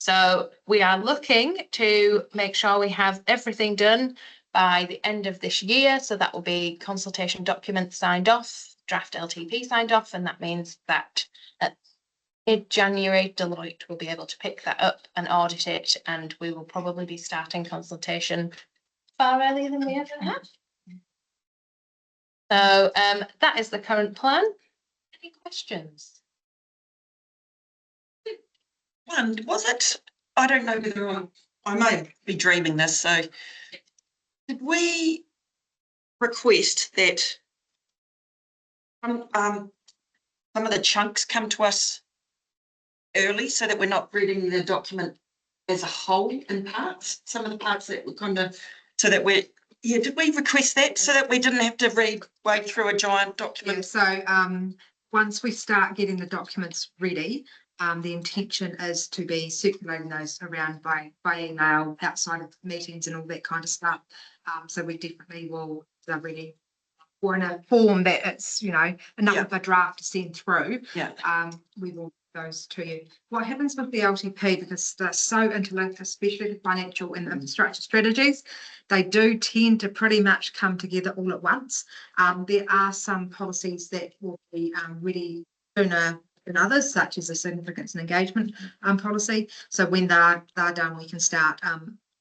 So we are looking to make sure we have everything done by the end of this year. So that will be consultation documents signed off, draft LTP signed off, and that means that at mid-January, Deloitte will be able to pick that up and audit it, and we will probably be starting consultation far earlier than we ever have. So that is the current plan. Any questions? One, was it, I don't know whether I may be dreaming this, so did we request that some of the chunks come to us early so that we're not reading the document as a whole in parts? Some of the parts that were kind of, so that we're, yeah, did we request that so that we didn't have to wade through a giant document? Yeah, so once we start getting the documents ready, the intention is to be circulating those around by email outside of meetings and all that kind of stuff. So we definitely will ready or in a form that it's, you know, enough of a draft to send through. Yeah. We will those to you. What happens with the LTP, because they're so interlinked, especially the financial and infrastructure strategies, they do tend to pretty much come together all at once. There are some policies that will be ready sooner than others, such as a significance and engagement policy. So when they're done, we can start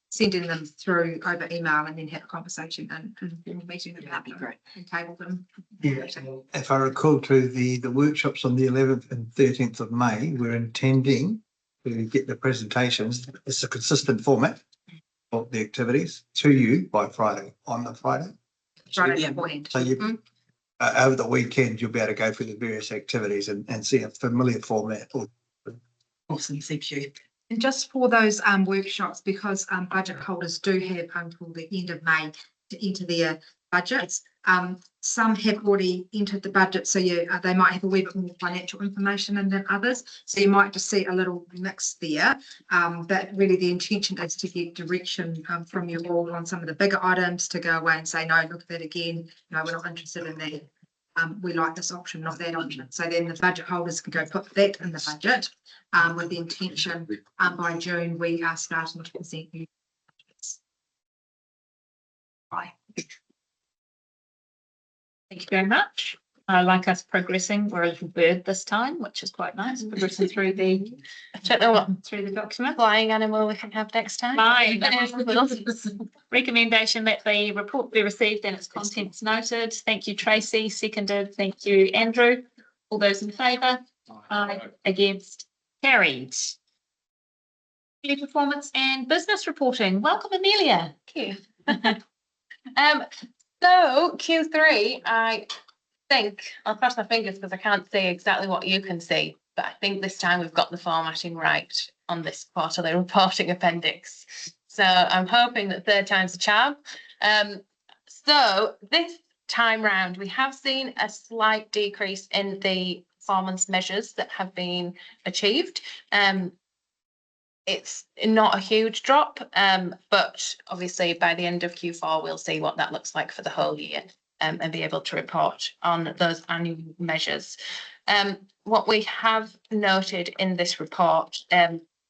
sending them through over email and then have a conversation and meeting about them. Great. And table them. Yeah. If I recall to the workshops on the 11th and 13th of May, we're intending to get the presentations. It's a consistent format of the activities to you by Friday, on the Friday. Friday beforehand. So you, over the weekend, you'll be able to go through the various activities and see a familiar format. Awesome, thank you. And just for those workshops, because budget holders do have until the end of May to enter their budgets. Some have already entered the budget, so they might have a wee bit more financial information than others. So you might just see a little mix there. But really the intention is to get direction from you all on some of the bigger items, to go away and say, no, look at that again. No, we're not interested in that. We like this option, not that option. So then the budget holders can go put that in the budget with the intention by June we are starting to present new budgets. Bye. Thank you very much. I like us progressing. We're a little bird this time, which is quite nice. Progressing through the, I don't know what through the document. flying animal we can have next time. Fine. Recommendation that the report be received and its contents noted. Thank you, Tracy. Seconded. Thank you, Andrew. All those in favour? Aye. Against? Carried. Yearly performance and business reporting. Welcome, Amelia. Thank you. So Q3, I think, I'll cross my fingers because I can't see exactly what you can see, but I think this time we've got the formatting right on this quarterly reporting appendix. So I'm hoping that third time's a charm. So this time round, we have seen a slight decrease in the performance measures that have been achieved. It's not a huge drop, but obviously by the end of Q4, we'll see what that looks like for the whole year, and be able to report on those annual measures. What we have noted in this report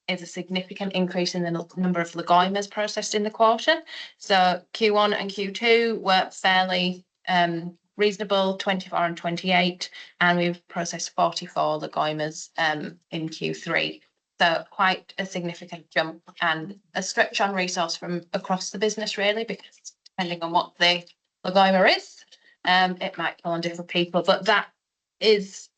is a significant increase in the number of legoimas processed in the quarter. So Q1 and Q2 were fairly reasonable, 24 and 28, and we've processed 44 legoimas in Q3. So quite a significant jump and a stretch on resource from across the business, really, because depending on what the legoima is, it might fall on different people, but that is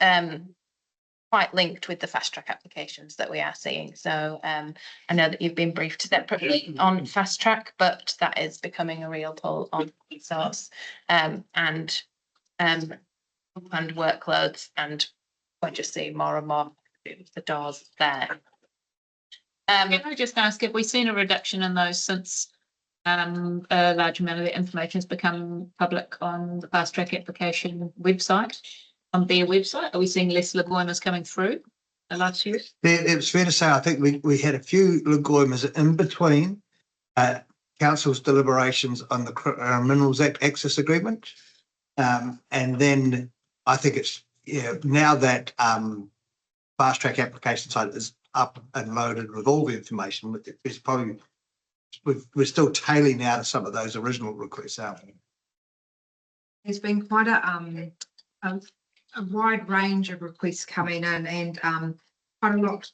quite linked with the fast track applications that we are seeing. So I know that you've been briefed separately on fast track, but that is becoming a real pull on resource and workloads, and we're just seeing more and more the doors there. Can I just ask, have we seen a reduction in those since a large amount of the information has become public on the fast track application website, on their website? Are we seeing less legoimas coming through the last year? It was fair to say, I think we had a few legoimas in between council's deliberations on the Minerals Act access agreement. And then I think it's, now that fast track application side is up and loaded with all the information, it's probably, we're still tailing out of some of those original requests, aren't we? There's been quite a wide range of requests coming in, and quite a lot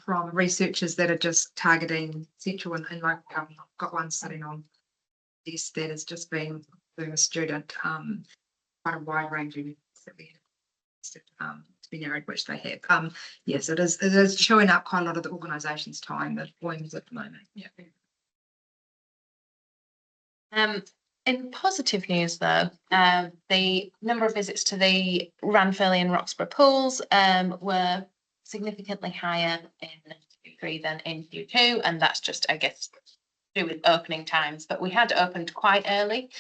from researchers that are just targeting central, and like I've got one sitting on this that has just been doing a student, quite a wide range of that we have to be narrowed, which they have. Yes, it is chewing up quite a lot of the organisation's time, the poems at the moment. Yeah. In positive news, though, the number of visits to the Ranfurly and Roxburgh pools were significantly higher in Q3 than in Q2, and that's just, I guess, to do with opening times. But we had opened quite early.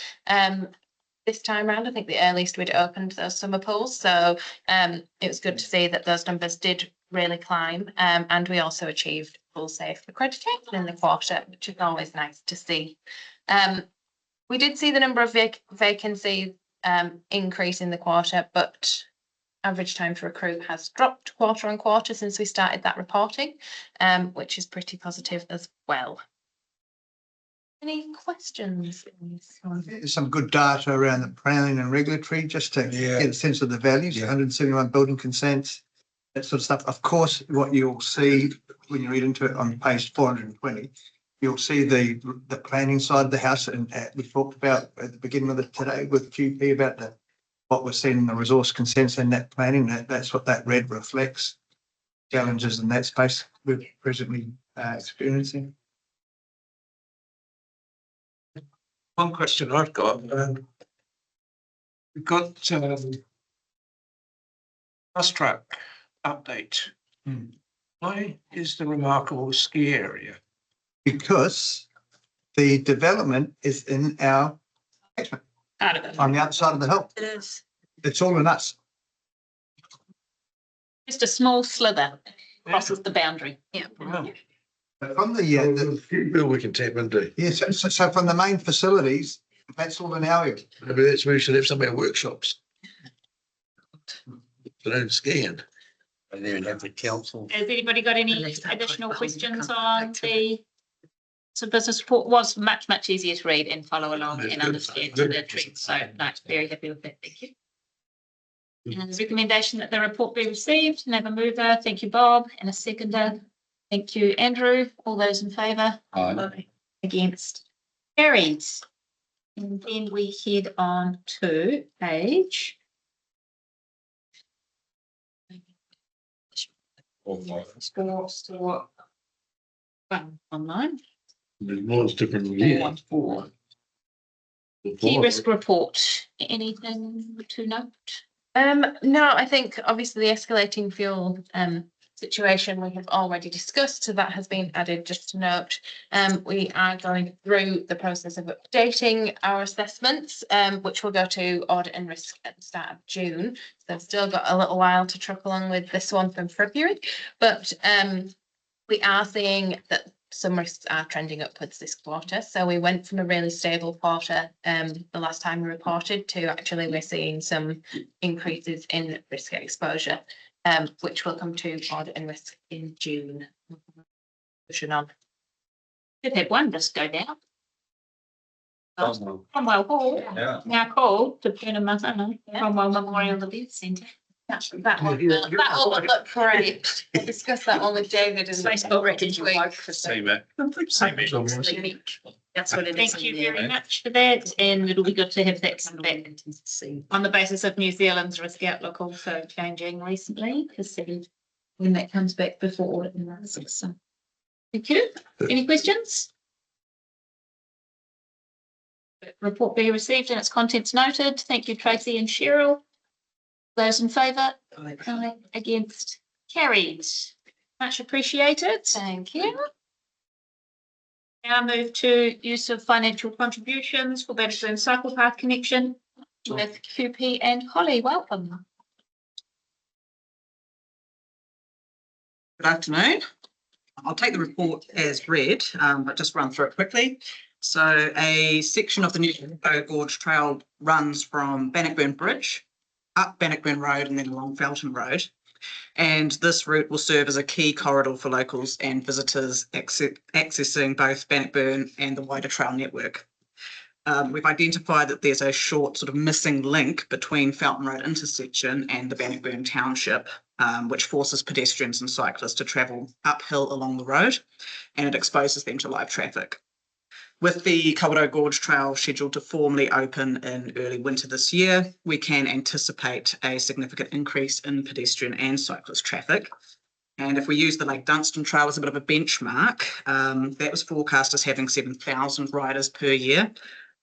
This time round, I think the earliest we'd opened those summer pools, so it was good to see that those numbers did really climb, and we also achieved pool safe accreditation in the quarter, which is always nice to see. We did see the number of vacancies increase in the quarter, but average time to recruit has dropped quarter on quarter since we started that reporting, which is pretty positive as well. Any questions? There's some good data around the planning and regulatory, just to get a sense of the values, 171 building consents, that sort of stuff. Of course, what you'll see when you read into it on page 420, you'll see the planning side of the house, and we talked about at the beginning of it today with QP about what we're seeing in the resource consents and that planning. That's what that red reflects. Challenges in that space we're presently experiencing. One question I've got, we've got fast track update. Why is the remarkable ski area? Because the development is in our catchment on the other side of the hill. It is. It's all in us. Just a small slither crosses the boundary. Yeah. Wow. From the Bill, we can tap into. yes, so from the main facilities, that's all in our area. Maybe that's where we should have some of our workshops. So don't scan. And then have the council. Has anybody got any additional questions on the business report? Was much easier to read and follow along and understand the trends. So no, very happy with that. Thank you. And the recommendation that the report be received, and have a mover. Thank you, Bob, and a seconder. Thank you, Andrew. All those in favour? Aye. Against? Carried. And then we head on to page Sports or online. Mine's different. Key risk report, anything to note? No, I think obviously the escalating fuel situation we have already discussed, so that has been added. Just to note, we are going through the process of updating our assessments, which will go to audit and risk at the start of June. So I've still got a little while to truck along with this one from February, but we are seeing that some risks are trending upwards this quarter. So we went from a really stable quarter the last time we reported to actually we're seeing some increases in risk exposure, which will come to audit and risk in June. Pushing on. Did have one just go down. Cromwell Hall, now called to Cromwell Memorial Event Centre. That one would look great. We'll discuss that one with David and Facebook next week. Same it. That's what it is. Thank you very much for that, and it'll be good to have that come back on the basis of New Zealand's risk outlook also changing recently, to see when that comes back before audit and analysis. So, thank you. Any questions? Report be received and its contents noted. Thank you, Tracy and Cheryl. Those in favour? Aye. Against? Carried. Much appreciated. Thank you. Now move to use of financial contributions for Bannockburn Cycle Path connection with QP and Holly. Welcome. Good afternoon. I'll take the report as read, but just run through it quickly. So a section of the New Gorge Trail runs from Bannockburn Bridge up Bannockburn Road and then along Felton Road. And this route will serve as a key corridor for locals and visitors accessing both Bannockburn and the wider trail network. We've identified that there's a short sort of missing link between Felton Road intersection and the Bannockburn Township, which forces pedestrians and cyclists to travel uphill along the road, and it exposes them to live traffic. With the Kawerau Gorge Trail scheduled to formally open in early winter this year, we can anticipate a significant increase in pedestrian and cyclist traffic. And if we use the Lake Dunstan Trail as a bit of a benchmark, that was forecast as having 7,000 riders per year,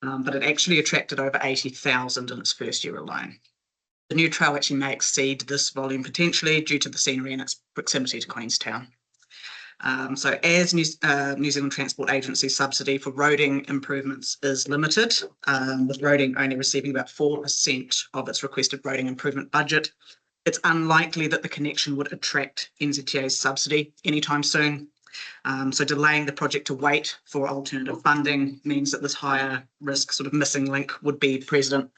but it actually attracted over 80,000 in its first year alone. The new trail actually may exceed this volume potentially due to the scenery and its proximity to Queenstown. So as New Zealand Transport Agency subsidy for roading improvements is limited, with roading only receiving about 4% of its requested roading improvement budget, it's unlikely that the connection would attract NZTA's subsidy anytime soon. So delaying the project to wait for alternative funding means that this higher risk sort of missing link would be present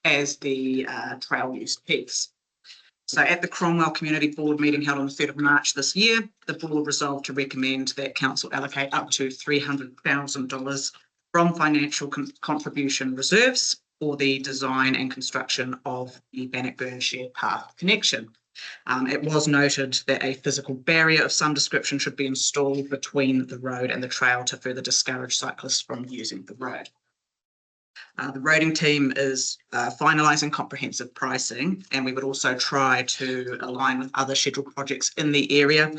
as the trail use peaks. So at the Cromwell Community Board meeting held on the 3rd of March this year, the board resolved to recommend that council allocate up to $300,000 from financial contribution reserves for the design and construction of the Bannockburn Shared Path connection. It was noted that a physical barrier of some description should be installed between the road and the trail to further discourage cyclists from using the road. The roading team is finalising comprehensive pricing, and we would also try to align with other scheduled projects in the area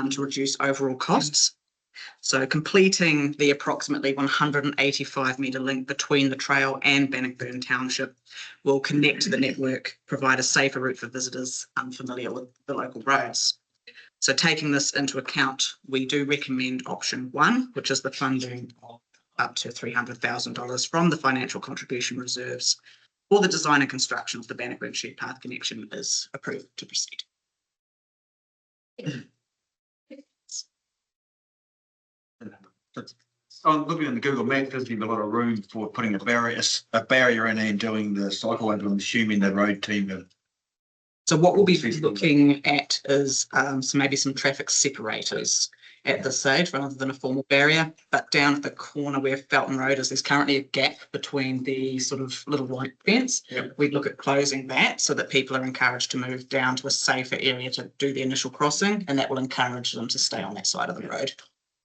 to reduce overall costs. So completing the approximately 185 metre link between the trail and Bannockburn Township will connect the network, provide a safer route for visitors unfamiliar with the local roads. So taking this into account, we do recommend option 1, which is the funding of up to $300,000 from the financial contribution reserves for the design and construction of the Bannockburn Shared Path connection is approved to proceed. I'm looking at the Google map, there's been a lot of room for putting a barrier in and doing the cycle lane. I'm assuming the road team have. So what we'll be looking at is maybe some traffic separators at this stage rather than a formal barrier, but down at the corner where Felton Road is, there's currently a gap between the sort of little white fence. Yep. We'd look at closing that so that people are encouraged to move down to a safer area to do the initial crossing, and that will encourage them to stay on that side of the road.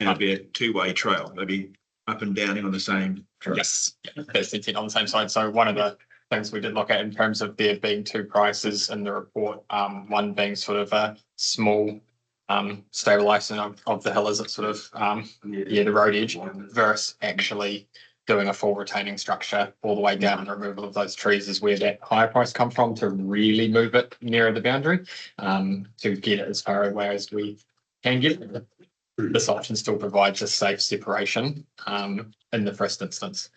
And it'll be a two-way trail, maybe up and down on the same trail. Yes, that's it on the same side. So one of the things we did look at in terms of there being two prices in the report. One being sort of a small stabilizing of the hill as it's sort of the road edge versus actually doing a full retaining structure all the way down and removal of those trees is where that higher price come from to really move it nearer the boundary to get it as far away as we can get it. This option still provides a safe separation in the first instance.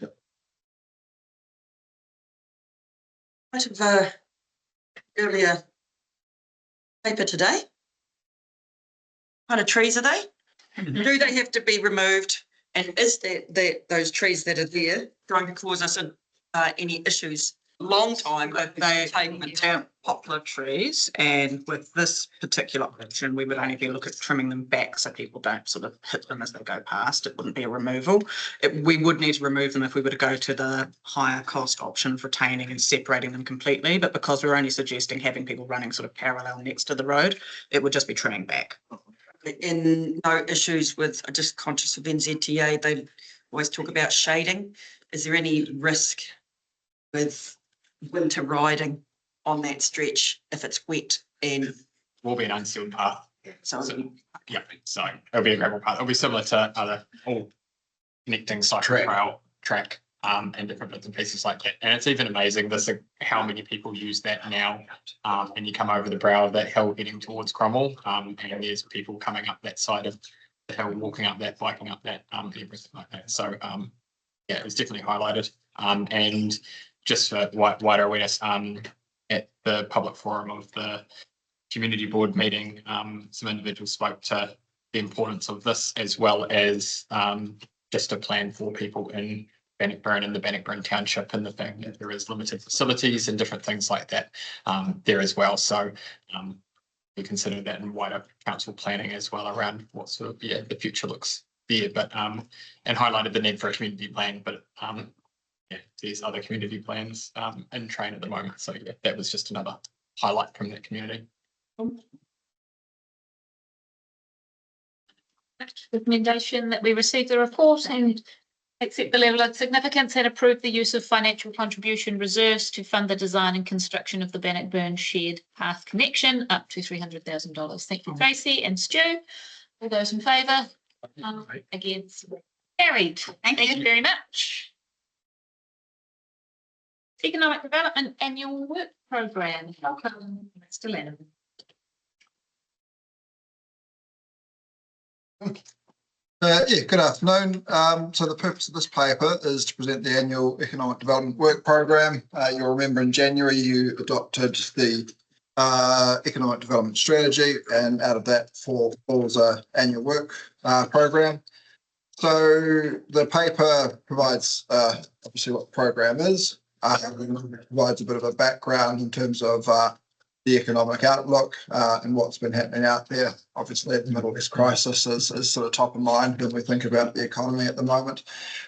Out of earlier paper today. What kind of trees are they? Do they have to be removed? And is those trees that are there going to cause us any issues? Long time, But they are poplar trees, and with this particular option, we would only be looking at trimming them back so people don't sort of hit them as they go past. It wouldn't be a removal. We would need to remove them if we were to go to the higher cost option of retaining and separating them completely. But because we're only suggesting having people running sort of parallel next to the road, it would just be trimming back. And no issues with, I'm just conscious of NZTA, they always talk about shading. Is there any risk with winter riding on that stretch if it's wet and? Will be an unsealed path. So yeah, so it'll be a gravel path. It'll be similar to other all connecting cycle trail track and different bits and pieces like that. And it's even amazing how many people use that now. And you come over the brow of that hill heading towards Cromwell, and there's people coming up that side of the hill, walking up that, biking up that, everything like that. So yeah, it was definitely highlighted. And just for wider awareness, at the public forum of the community board meeting, some individuals spoke to the importance of this, as well as just a plan for people in Bannockburn and the Bannockburn township, and the fact that there is limited facilities and different things like that there as well. So we consider that in wider council planning as well around what sort of the future looks there, but and highlighted the need for a community plan, but there's other community plans in train at the moment. So yeah, that was just another highlight from that community. Recommendation that we receive the report and accept the level of significance and approve the use of financial contribution reserves to fund the design and construction of the Bannockburn shared path connection up to $300,000. Thank you, Tracy and Stu. All those in favour? Against? Carried. Thank you very much. Economic Development Annual Work Programme. Welcome, Mr. Lennon. Yeah, good afternoon. So the purpose of this paper is to present the annual Economic Development Work Programme. You'll remember in January you adopted the Economic Development Strategy, and out of that falls an annual work programme. So the paper provides obviously what the programme is, provides a bit of a background in terms of the economic outlook and what's been happening out there. Obviously, the Middle East crisis is sort of top of mind when we think about the economy at the moment.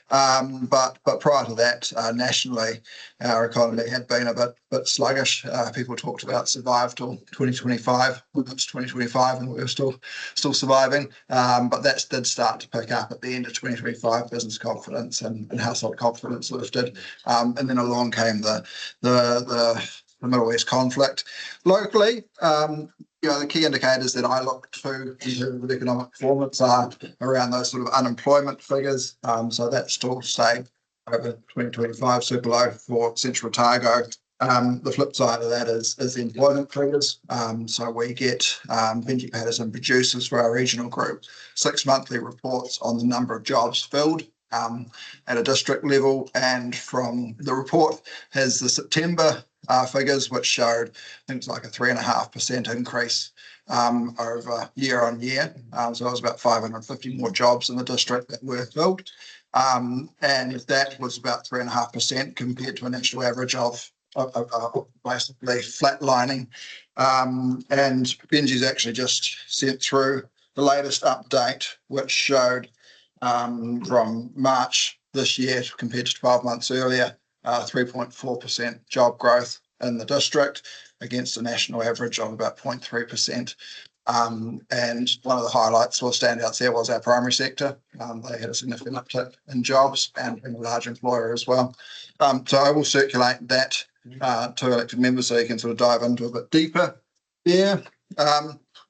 But prior to that, nationally, our economy had been a bit sluggish. People talked about survive till 2025. It's 2025 and we're still surviving. But that did start to pick up at the end of 2025. Business confidence and household confidence lifted. And then along came the Middle East conflict. Locally, the key indicators that I look to in terms of economic performance are around those sort of unemployment figures. So that still stayed over 2025 super low for Central Otago. The flip side of that is the employment figures. So we get Benji Patterson produces for our regional group 6 monthly reports on the number of jobs filled at a district level, and from the report has the September figures, which showed things like a 3.5% increase over year on year. So it was about 550 more jobs in the district that were filled. And that was about 3.5% compared to a national average of basically flatlining. And Benji's actually just sent through the latest update, which showed from March this year compared to 12 months earlier, 3.4% job growth in the district against a national average of about 0.3%. And one of the highlights or standouts there was our primary sector. They had a significant uptick in jobs and a large employer as well. So I will circulate that two elected members, so you can sort of dive into a bit deeper there.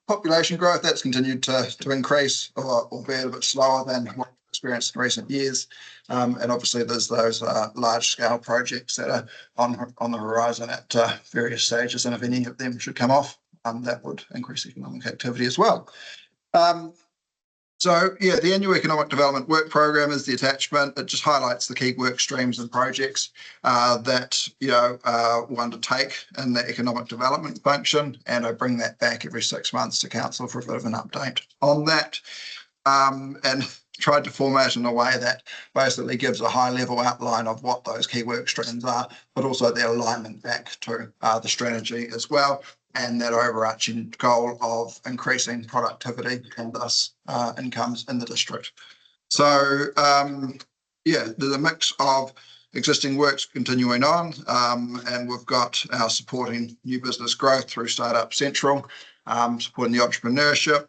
Population growth, that's continued to increase, albeit a bit slower than what we've experienced in recent years. And obviously there's those large scale projects that are on the horizon at various stages, and if any of them should come off, that would increase economic activity as well. So yeah, the annual economic development work program is the attachment. It just highlights the key work streams and projects that we undertake in the economic development function, and I bring that back every 6 months to council for a bit of an update on that. And tried to format in a way that basically gives a high level outline of what those key work streams are, but also their alignment back to the strategy as well, and that overarching goal of increasing productivity and thus incomes in the district. So yeah, there's a mix of existing works continuing on, and we've got our supporting new business growth through Startup Central, supporting the entrepreneurship.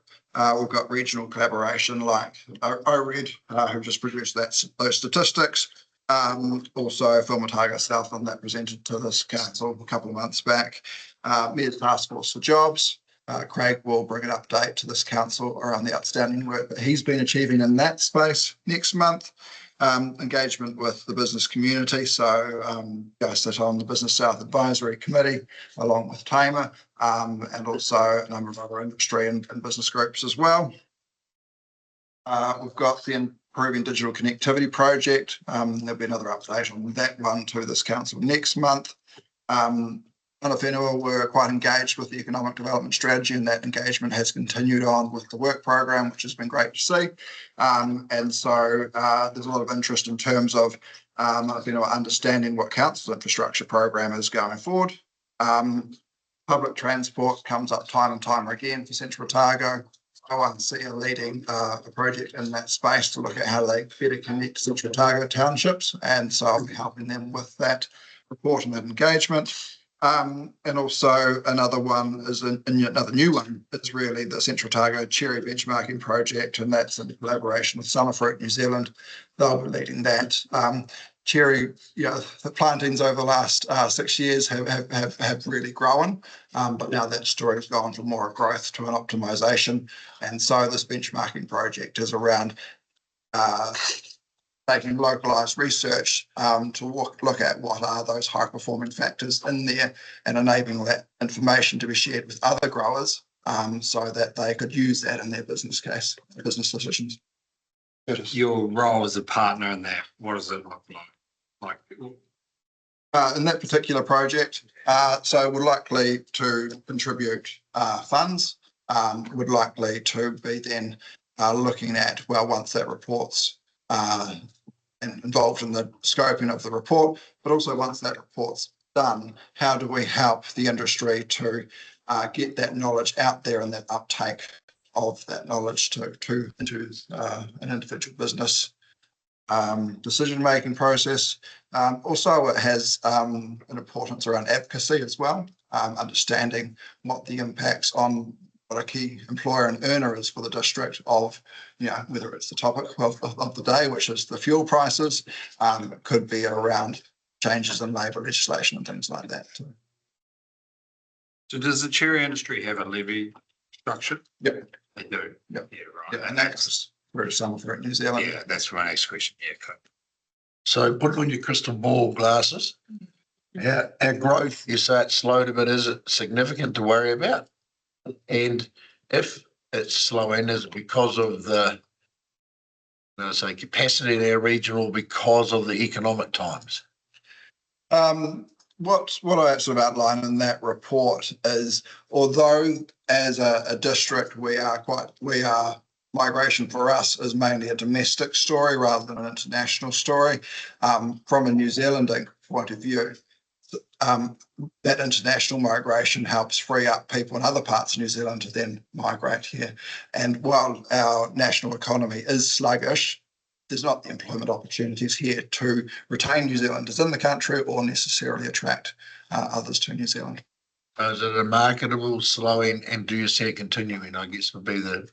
We've got regional collaboration like ORED, who just produced those statistics. Also Film Otago Southland that presented to this council a couple of months back. Mayor's Task Force for Jobs. Craig will bring an update to this council around the outstanding work that he's been achieving in that space next month. Engagement with the business community. So I sit on the Business South Advisory Committee along with Tamer, and also a number of other industry and business groups as well. We've got the Improving Digital Connectivity Project. There'll be another update on that one to this council next month. Anawhenua were quite engaged with the economic development strategy, and that engagement has continued on with the work program, which has been great to see. And so there's a lot of interest in terms of understanding what council's infrastructure program is going forward. Public transport comes up time and time again for Central Otago. ORC are leading a project in that space to look at how they better connect Central Otago townships, and so I'll be helping them with that report and that engagement. And also another one is another new one. It's really the Central Otago Cherry Benchmarking Project, and that's in collaboration with Summerfruit New Zealand. They'll be leading that. Cherry, the plantings over the last 6 years have really grown, but now that story has gone from more growth to an optimization. And so this benchmarking project is around taking localized research to look at what are those high performing factors in there, and enabling that information to be shared with other growers so that they could use that in their business case, business decisions. Your role as a partner in that, what does it look like? In that particular project, so we're likely to contribute funds, would likely to be then looking at, well, once that report's involved in the scoping of the report, but also once that report's done, how do we help the industry to get that knowledge out there and that uptake of that knowledge into an individual business decision-making process. Also, it has an importance around advocacy as well, understanding what the impacts on what a key employer and earner is for the district of, whether it's the topic of the day, which is the fuel prices, it could be around changes in labour legislation and things like that. So does the cherry industry have a levy structure? Yep. They do? Yep. Yeah, right. Yeah, and that's where some for New Zealand. Yeah, that's my next question. Yeah, cool. So put on your crystal ball glasses. Our growth, you say it's slowed a bit, is it significant to worry about? And if it's slowing, is it because of the, capacity in our region, or because of the economic times? What I sort of outlined in that report is, although as a district we are migration for us is mainly a domestic story rather than an international story. From a New Zealand point of view, that international migration helps free up people in other parts of New Zealand to then migrate here. And while our national economy is sluggish, there's not the employment opportunities here to retain New Zealanders in the country or necessarily attract others to New Zealand. Is it a marketable slowing, and do you see it continuing, I guess would be the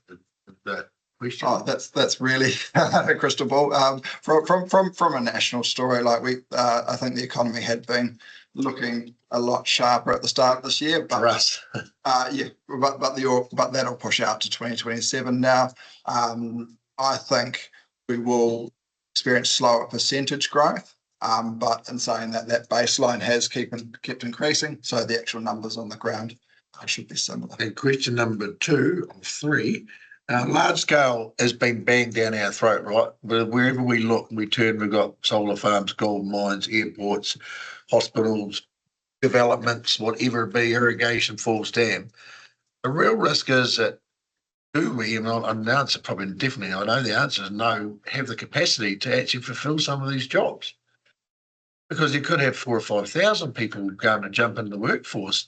question? Oh, that's really a crystal ball. From a national story, like I think the economy had been looking a lot sharper at the start of this year, For but us. yeah, but that'll push out to 2027 now. I think we will experience slower percentage growth. But in saying that, that baseline has kept increasing, so the actual numbers on the ground should be similar. And question number 2 of 3, large scale has been banged down our throat, right? But wherever we look, we turn, we've got solar farms, gold mines, airports, hospitals, developments, whatever it be, irrigation, falls dam. The real risk is that do we, and the answer probably definitely, I know the answer is no, have the capacity to actually fulfill some of these jobs? Because you could have 4,000 or 5,000 people going to jump into the workforce.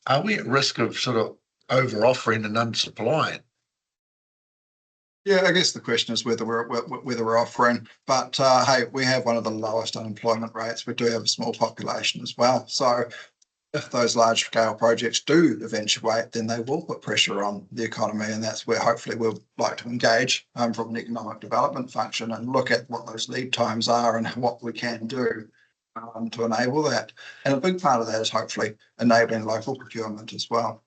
Are we at risk of sort of over offering and undersupplying? Yeah, I guess the question is whether we're offering, but hey, we have one of the lowest unemployment rates. We do have a small population as well. So if those large scale projects do eventuate, then they will put pressure on the economy, and that's where hopefully we'll like to engage from an economic development function and look at what those lead times are and what we can do to enable that. And a big part of that is hopefully enabling local procurement as well.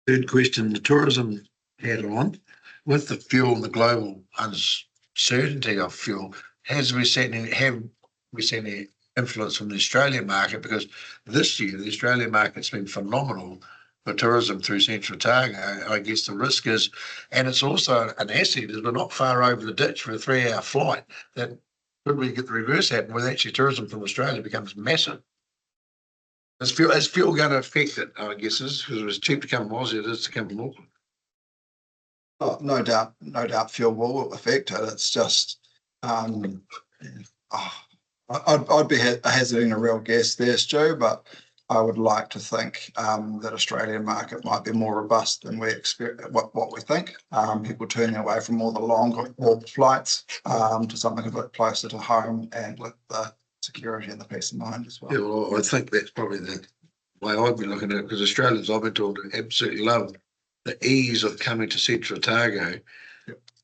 Third question, the tourism hat on, with the fuel and the global uncertainty of fuel, have we seen any influence from the Australian market? Because this year, the Australian market's been phenomenal for tourism through Central Otago. I guess the risk is, and it's also an asset, is we're not far over the ditch for a 3-hour flight, that could we get the reverse happen with actually tourism from Australia becomes massive? Is fuel going to affect it, I guess, because it was cheap to come from Aussie, it is to come from Auckland. Oh, no doubt fuel will affect it. It's just, I'd be hazarding a real guess there, Stu, but I would like to think that Australian market might be more robust than we expect, what we think. People turning away from all the longer haul flights to something a bit closer to home and with the security and the peace of mind as well. Yeah, well, I think that's probably the way I'd be looking at it, because Australians, I've been told, absolutely love the ease of coming to Central Otago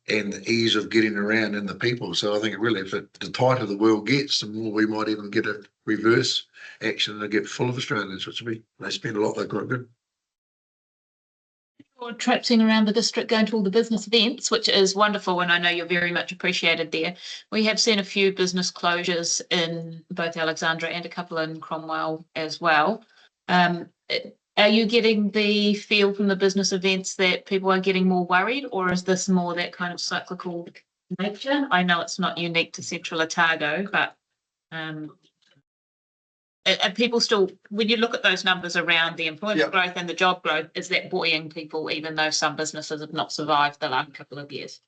and the ease of getting around and the people. So I think it really, the tighter the world gets, the more we might even get a reverse action and get full of Australians, which would be, they spend a lot, they're quite good. You're traipsing around the district, going to all the business events, which is wonderful, and I know you're very much appreciated there. We have seen a few business closures in both Alexandra and a couple in Cromwell as well. Are you getting the feel from the business events that people are getting more worried, or is this more that kind of cyclical nature? I know it's not unique to Central Otago, but are people still, when you look at those numbers around the employment growth and the job growth, is that buoying people, even though some businesses have not survived the last couple of years?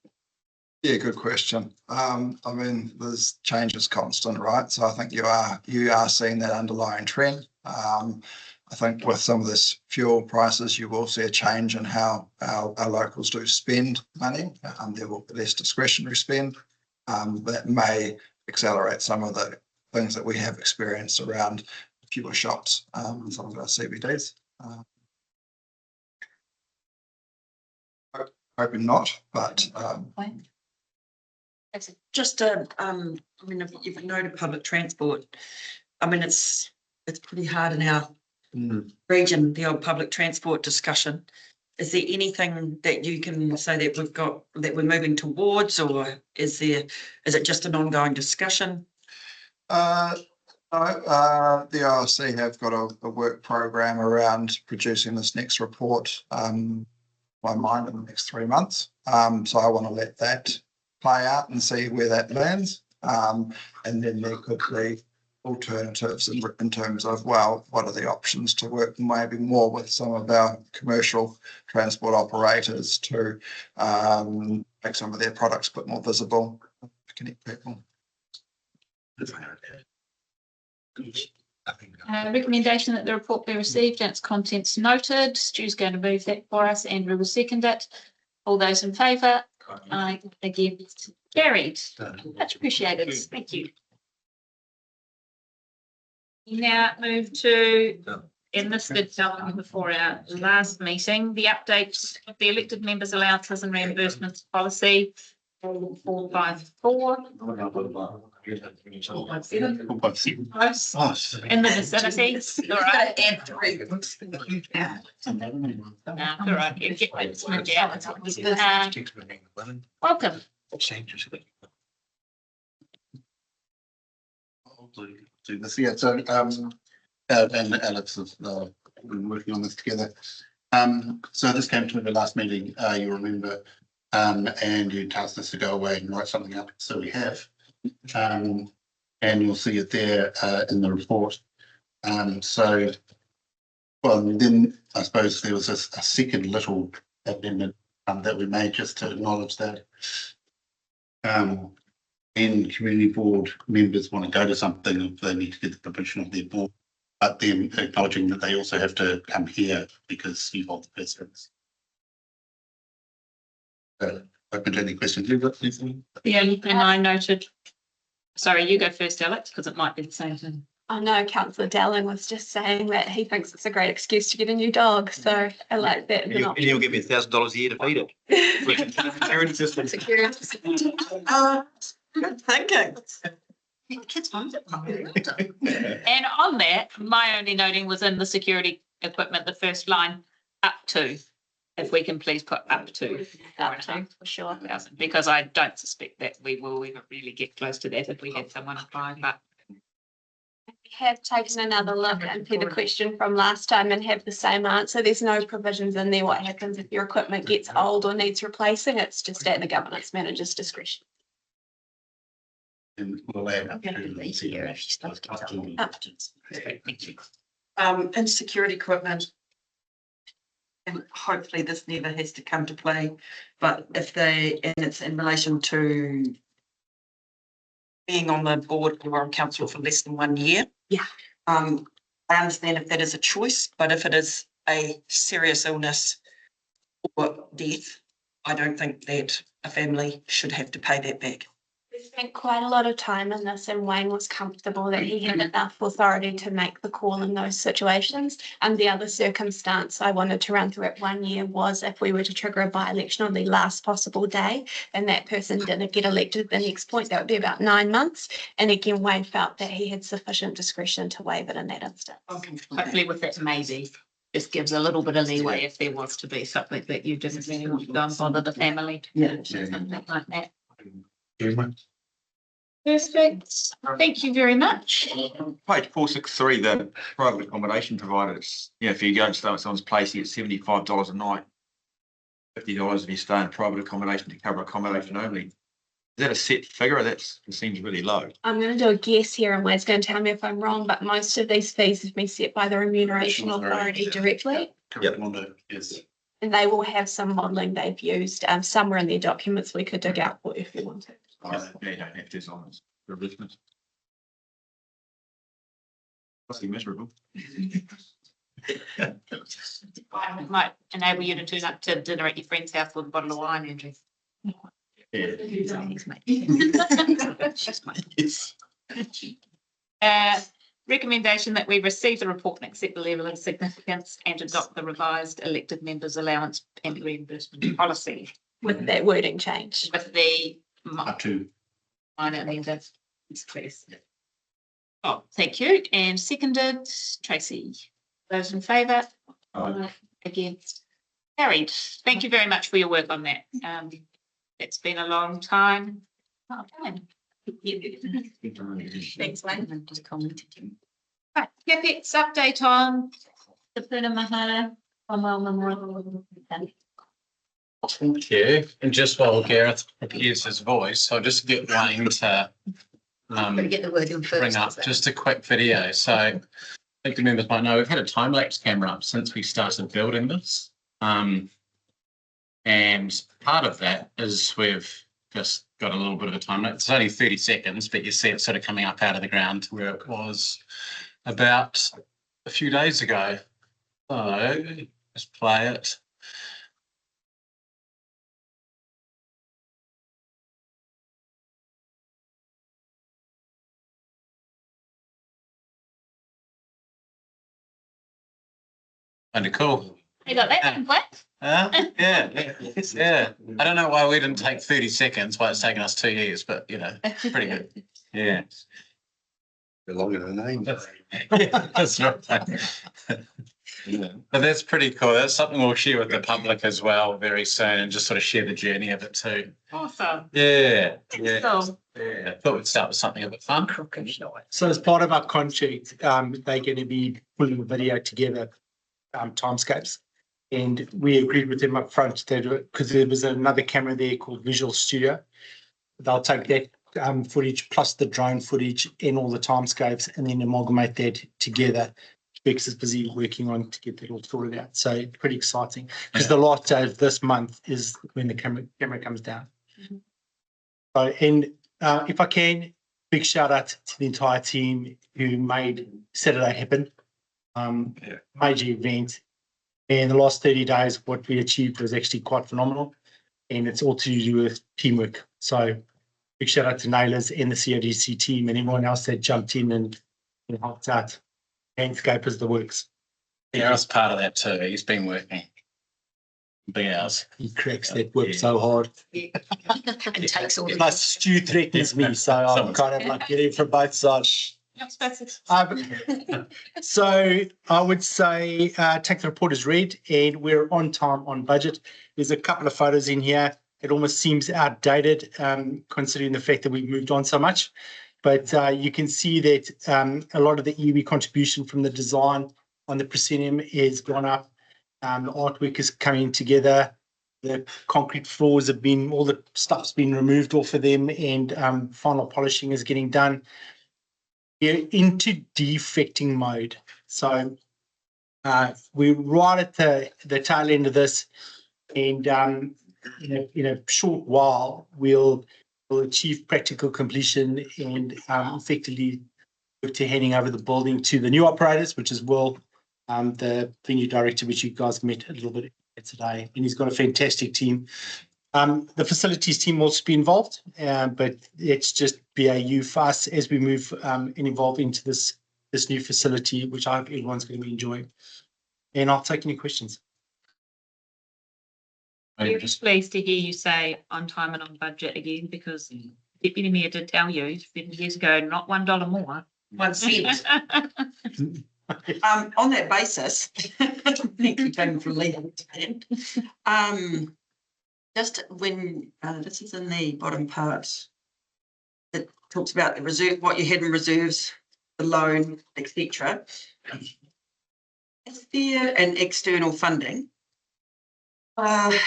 Yeah, good question. I mean, there's changes constant, right? So I think you are seeing that underlying trend. I think with some of this fuel prices, you will see a change in how our locals do spend money. There will be less discretionary spend. That may accelerate some of the things that we have experienced around fewer shops in some of our CBDs. Hoping not, but just I mean, if you've noted public transport, I mean, it's pretty hard in our region, the old public transport discussion. Is there anything that you can say that we're moving towards, or is it just an ongoing discussion? No, the ORC have got a work program around producing this next report, my mind, in the next 3 months. So I want to let that play out and see where that lands. And then there could be alternatives in terms of, well, what are the options to work maybe more with some of our commercial transport operators to make some of their products a bit more visible, to connect people. Recommendation that the report be received and its contents noted. Stu's going to move that for us. Andrew will second it. All those in favour? Aye. Against? Carried. Much appreciated. Thank you. Now move to, and this did come before our last meeting, the updates of the elected members' allowances and reimbursements policy 454. In the vicinity. All right. All right. You get my smudge out. Welcome. Do this, yeah, so, and Alex have, been working on this together. So this came to the last meeting, you remember, and you tasked us to go away and write something up, so we have. And you'll see it there, in the report. So, well, then I suppose there was a second little amendment, that we made just to acknowledge that. When community board members want to go to something, they need to get the permission of their board, but then acknowledging that they also have to come here because you hold the precedence. Open to any questions. You've got anything? The only thing I noted, sorry, you go first, Alex, because it might be the same thing. I know Councillor Dowling was just saying that he thinks it's a great excuse to get a new dog, so I like that. And he'll give me $1,000 a year to feed it. Good thinking. And on that, my only noting was in the security equipment, the first line, up to. If we can please put up to. For sure. Because I don't suspect that we will ever really get close to that if we had someone apply, but. We have taken another look into the question from last time and have the same answer. There's no provisions in there. What happens if your equipment gets old or needs replacing? It's just at the governance manager's discretion. And we'll add up to In security equipment. And hopefully this never has to come to play, but if they, and it's in relation to being on the board or on council for less than 1 year. Yeah. I understand if that is a choice, but if it is a serious illness or death, I don't think that a family should have to pay that back. We spent quite a lot of time in this and Wayne was comfortable that he had enough authority to make the call in those situations. And the other circumstance I wanted to run through at 1 year was if we were to trigger a by-election on the last possible day and that person didn't get elected the next point, that would be about 9 months. And again, Wayne felt that he had sufficient discretion to waive it in that instance. Hopefully with that maybe, just gives a little bit of leeway if there was to be something that you didn't really want to go and bother the family. Yeah. Something like that. Perfect. Thank you very much. Page 463, the private accommodation providers, if you go and stay at someone's place, you get $75 a night. $50 if you stay in private accommodation to cover accommodation only. Is that a set figure? That seems really low. I'm going to do a guess here and Wayne's going to tell me if I'm wrong, but most of these fees have been set by the remuneration authority directly. Yep. Yes. And they will have some modelling they've used, somewhere in their documents we could dig out for if you wanted. Yeah, you don't have to, as long as you're a business. Must be miserable. It might enable you to turn up to dinner at your friend's house with a bottle of wine, Andrew. Recommendation that we receive the report and accept the level of significance and adopt the revised elected members allowance and reimbursement policy. With that wording change. With the Up to. minor amendments, please. Oh, thank you. And seconded, Tracy. Those in favour? Against? Carried. Thank you very much for your work on that. It's been a long time. Well done. Thanks, Wayne. Right, CapEx update on the Puna Mahana Cromwell Memorial. Thank you. And just while Gareth prepares his voice, I'll just get Wayne to Get the word in first. bring up just a quick video. So I think the members might know we've had a time lapse camera up since we started building this. And part of that is we've just got a little bit of a time lapse. It's only 30 seconds, but you see it sort of coming up out of the ground where it was about a few days ago. So let's play it. Kind of cool. You got that in place? Yeah. I don't know why we didn't take 30 seconds, why it's taken us 2 years, but you know, pretty good. Yeah. Belong in a name. That's right. Yeah. But that's pretty cool. That's something we'll share with the public as well very soon and just sort of share the journey of it too. Awesome. Yeah. Yeah. So, Yeah. I thought we'd start with something a bit fun. So as part of our contract, they're going to be pulling a video together, timescapes. And we agreed with them up front that because there was another camera there called Visual Studio, they'll take that footage plus the drone footage and all the timescapes and then amalgamate that together. Bex is busy working on to get that all sorted out. So pretty exciting because the last day of this month is when the camera comes down. So, and if I can, big shout out to the entire team who made Saturday happen. Major event. And the last 30 days, what we achieved was actually quite phenomenal. And it's all to do with teamwork. So big shout out to Nailers and the CODC team and everyone else that jumped in and helped out. Landscape is the works. Yeah, I was part of that too. He's been working big hours. He cracks that work so hard. And takes all the. Plus Stu threatens me, so I'm kind of like getting from both sides. So I would say take the report as read and we're on time, on budget. There's a couple of photos in here. It almost seems outdated considering the fact that we've moved on so much. But you can see that a lot of the iwi contribution from the design on the proscenium has gone up. The artwork is coming together. The concrete floors have been, all the stuff's been removed off of them and final polishing is getting done. We're into defecting mode. So we're right at the tail end of this and in a short while we'll achieve practical completion and effectively look to handing over the building to the new operators, which is Will, the venue director, which you guys met a little bit today, and he's got a fantastic team. The facilities team will also be involved, but it's just BAU for us as we move and evolve into this new facility, which I hope everyone's going to be enjoying. And I'll take any questions. we're just pleased to hear you say on time and on budget again, because Deputy Mayor did tell you 7 years ago, not $1 more. 1 cent. On that basis, thank you, Tony, for leading that. Just when this is in the bottom part, it talks about the reserve, what you had in reserves, the loan, etc. Is there an external funding? The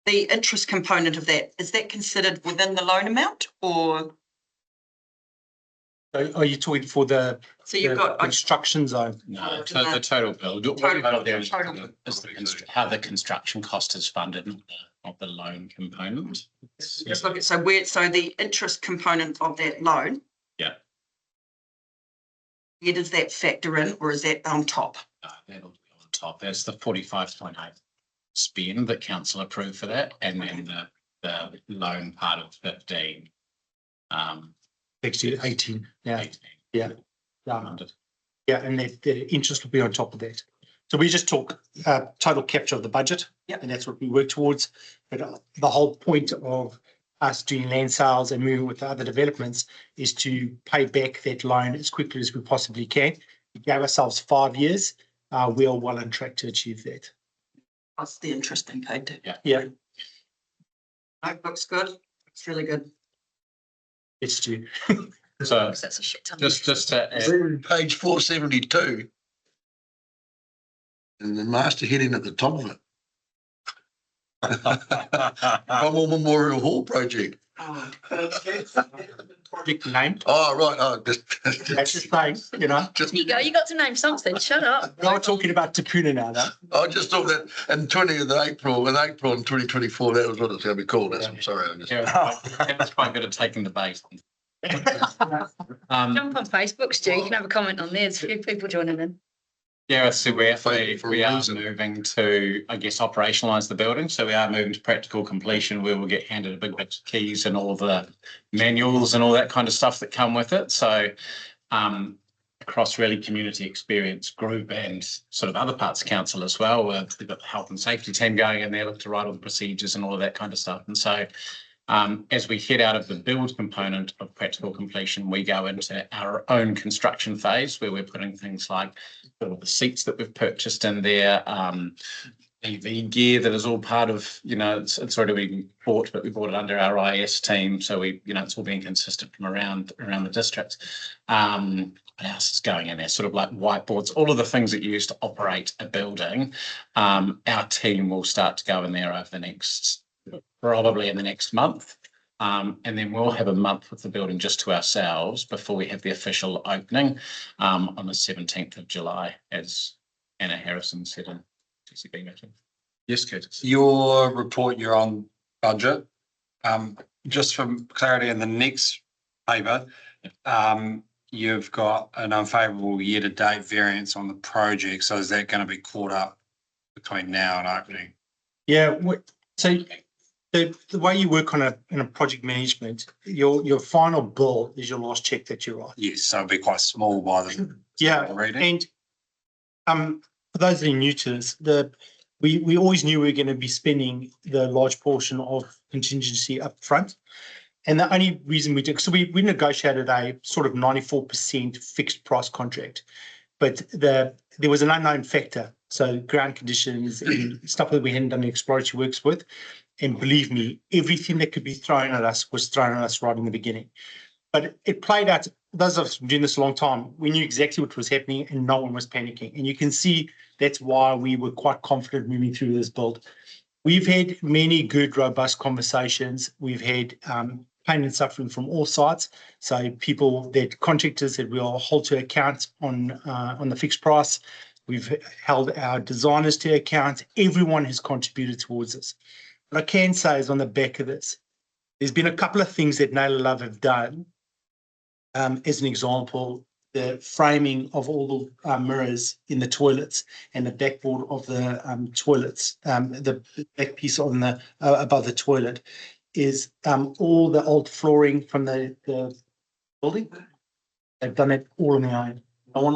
interest component of that, is that considered within the loan amount or? Are you talking for the So you've got construction zone? No, the total bill. What you've got there is how the construction cost is funded, not the loan component. Just look at, so the interest component of that loan, Yeah. where does that factor in, or is that on top? That'll be on top. There's the 45.8 spend that council approved for that, and then the loan part of 15. Next year, 18. Yeah. 18. Yeah. Yeah, and the interest will be on top of that. So we just talk total capture of the budget, and that's what we work towards. But the whole point of us doing land sales and moving with the other developments is to pay back that loan as quickly as we possibly can. We gave ourselves 5 years. We are well on track to achieve that. That's the interest being paid to. Yeah. No, looks good. It's really good. It's due. So that's a shit ton. just to add, We're on page 472. And the master heading at the top of it. Cromwell Memorial Hall project. Project named. Oh, right. Oh, just. That's just saying, you know. Just, You go, you got to name something, shut up. We're not talking about Te Puna now, though. I just thought that in 20th of April, in 2024, that was what it's going to be called. That's, I'm sorry. I just. That's quite good at taking the bait. Jump on Facebook, Stu, you can have a comment on there, there's a few people joining in. Yeah, so we are moving to, I guess, operationalise the building. So we are moving to practical completion where we'll get handed a big bunch of keys and all of the manuals and all that kind of stuff that come with it. So across really community experience group and sort of other parts of council as well. We've got the health and safety team going in there, look to write all the procedures and all of that kind of stuff. And so As we head out of the build component of practical completion, we go into our own construction phase where we're putting things like all the seats that we've purchased in there, EV gear that is all part of, it's already been bought, but we bought it under our IS team. So it's all being consistent from around the district. What else is going in there? Sort of like whiteboards, all of the things that you use to operate a building. Our team will start to go in there over probably in the next month. And then we'll have a month with the building just to ourselves before we have the official opening on the 17th of July, as Anna Harrison said in TCB meeting. Yes, Curtis. Your report, you're on budget. Just for clarity in the next paper, you've got an unfavourable year-to-date variance on the project. So is that going to be caught up between now and opening? Yeah, so the way you work on a project management, your final bill is your last check that you write. Yes, so it'll be quite small by the reading. And for those that are new to this, we always knew we were going to be spending the large portion of contingency up front. And the only reason we did, so we negotiated a sort of 94% fixed price contract, but there was an unknown factor. So ground conditions and stuff that we hadn't done the exploratory works with. And believe me, everything that could be thrown at us was thrown at us right in the beginning. But it played out, those of us doing this a long time, we knew exactly what was happening and no one was panicking. And you can see that's why we were quite confident moving through this build. We've had many good, robust conversations. We've had pain and suffering from all sides. So contractors that we'll hold to account on the fixed price. We've held our designers to account. Everyone has contributed towards this. What I can say is on the back of this, there's been a couple of things that Naylor Love have done. As an example, the framing of all the mirrors in the toilets and the backboard of the toilets, the back piece on the above the toilet is all the old flooring from the building. They've done it all on their own. No one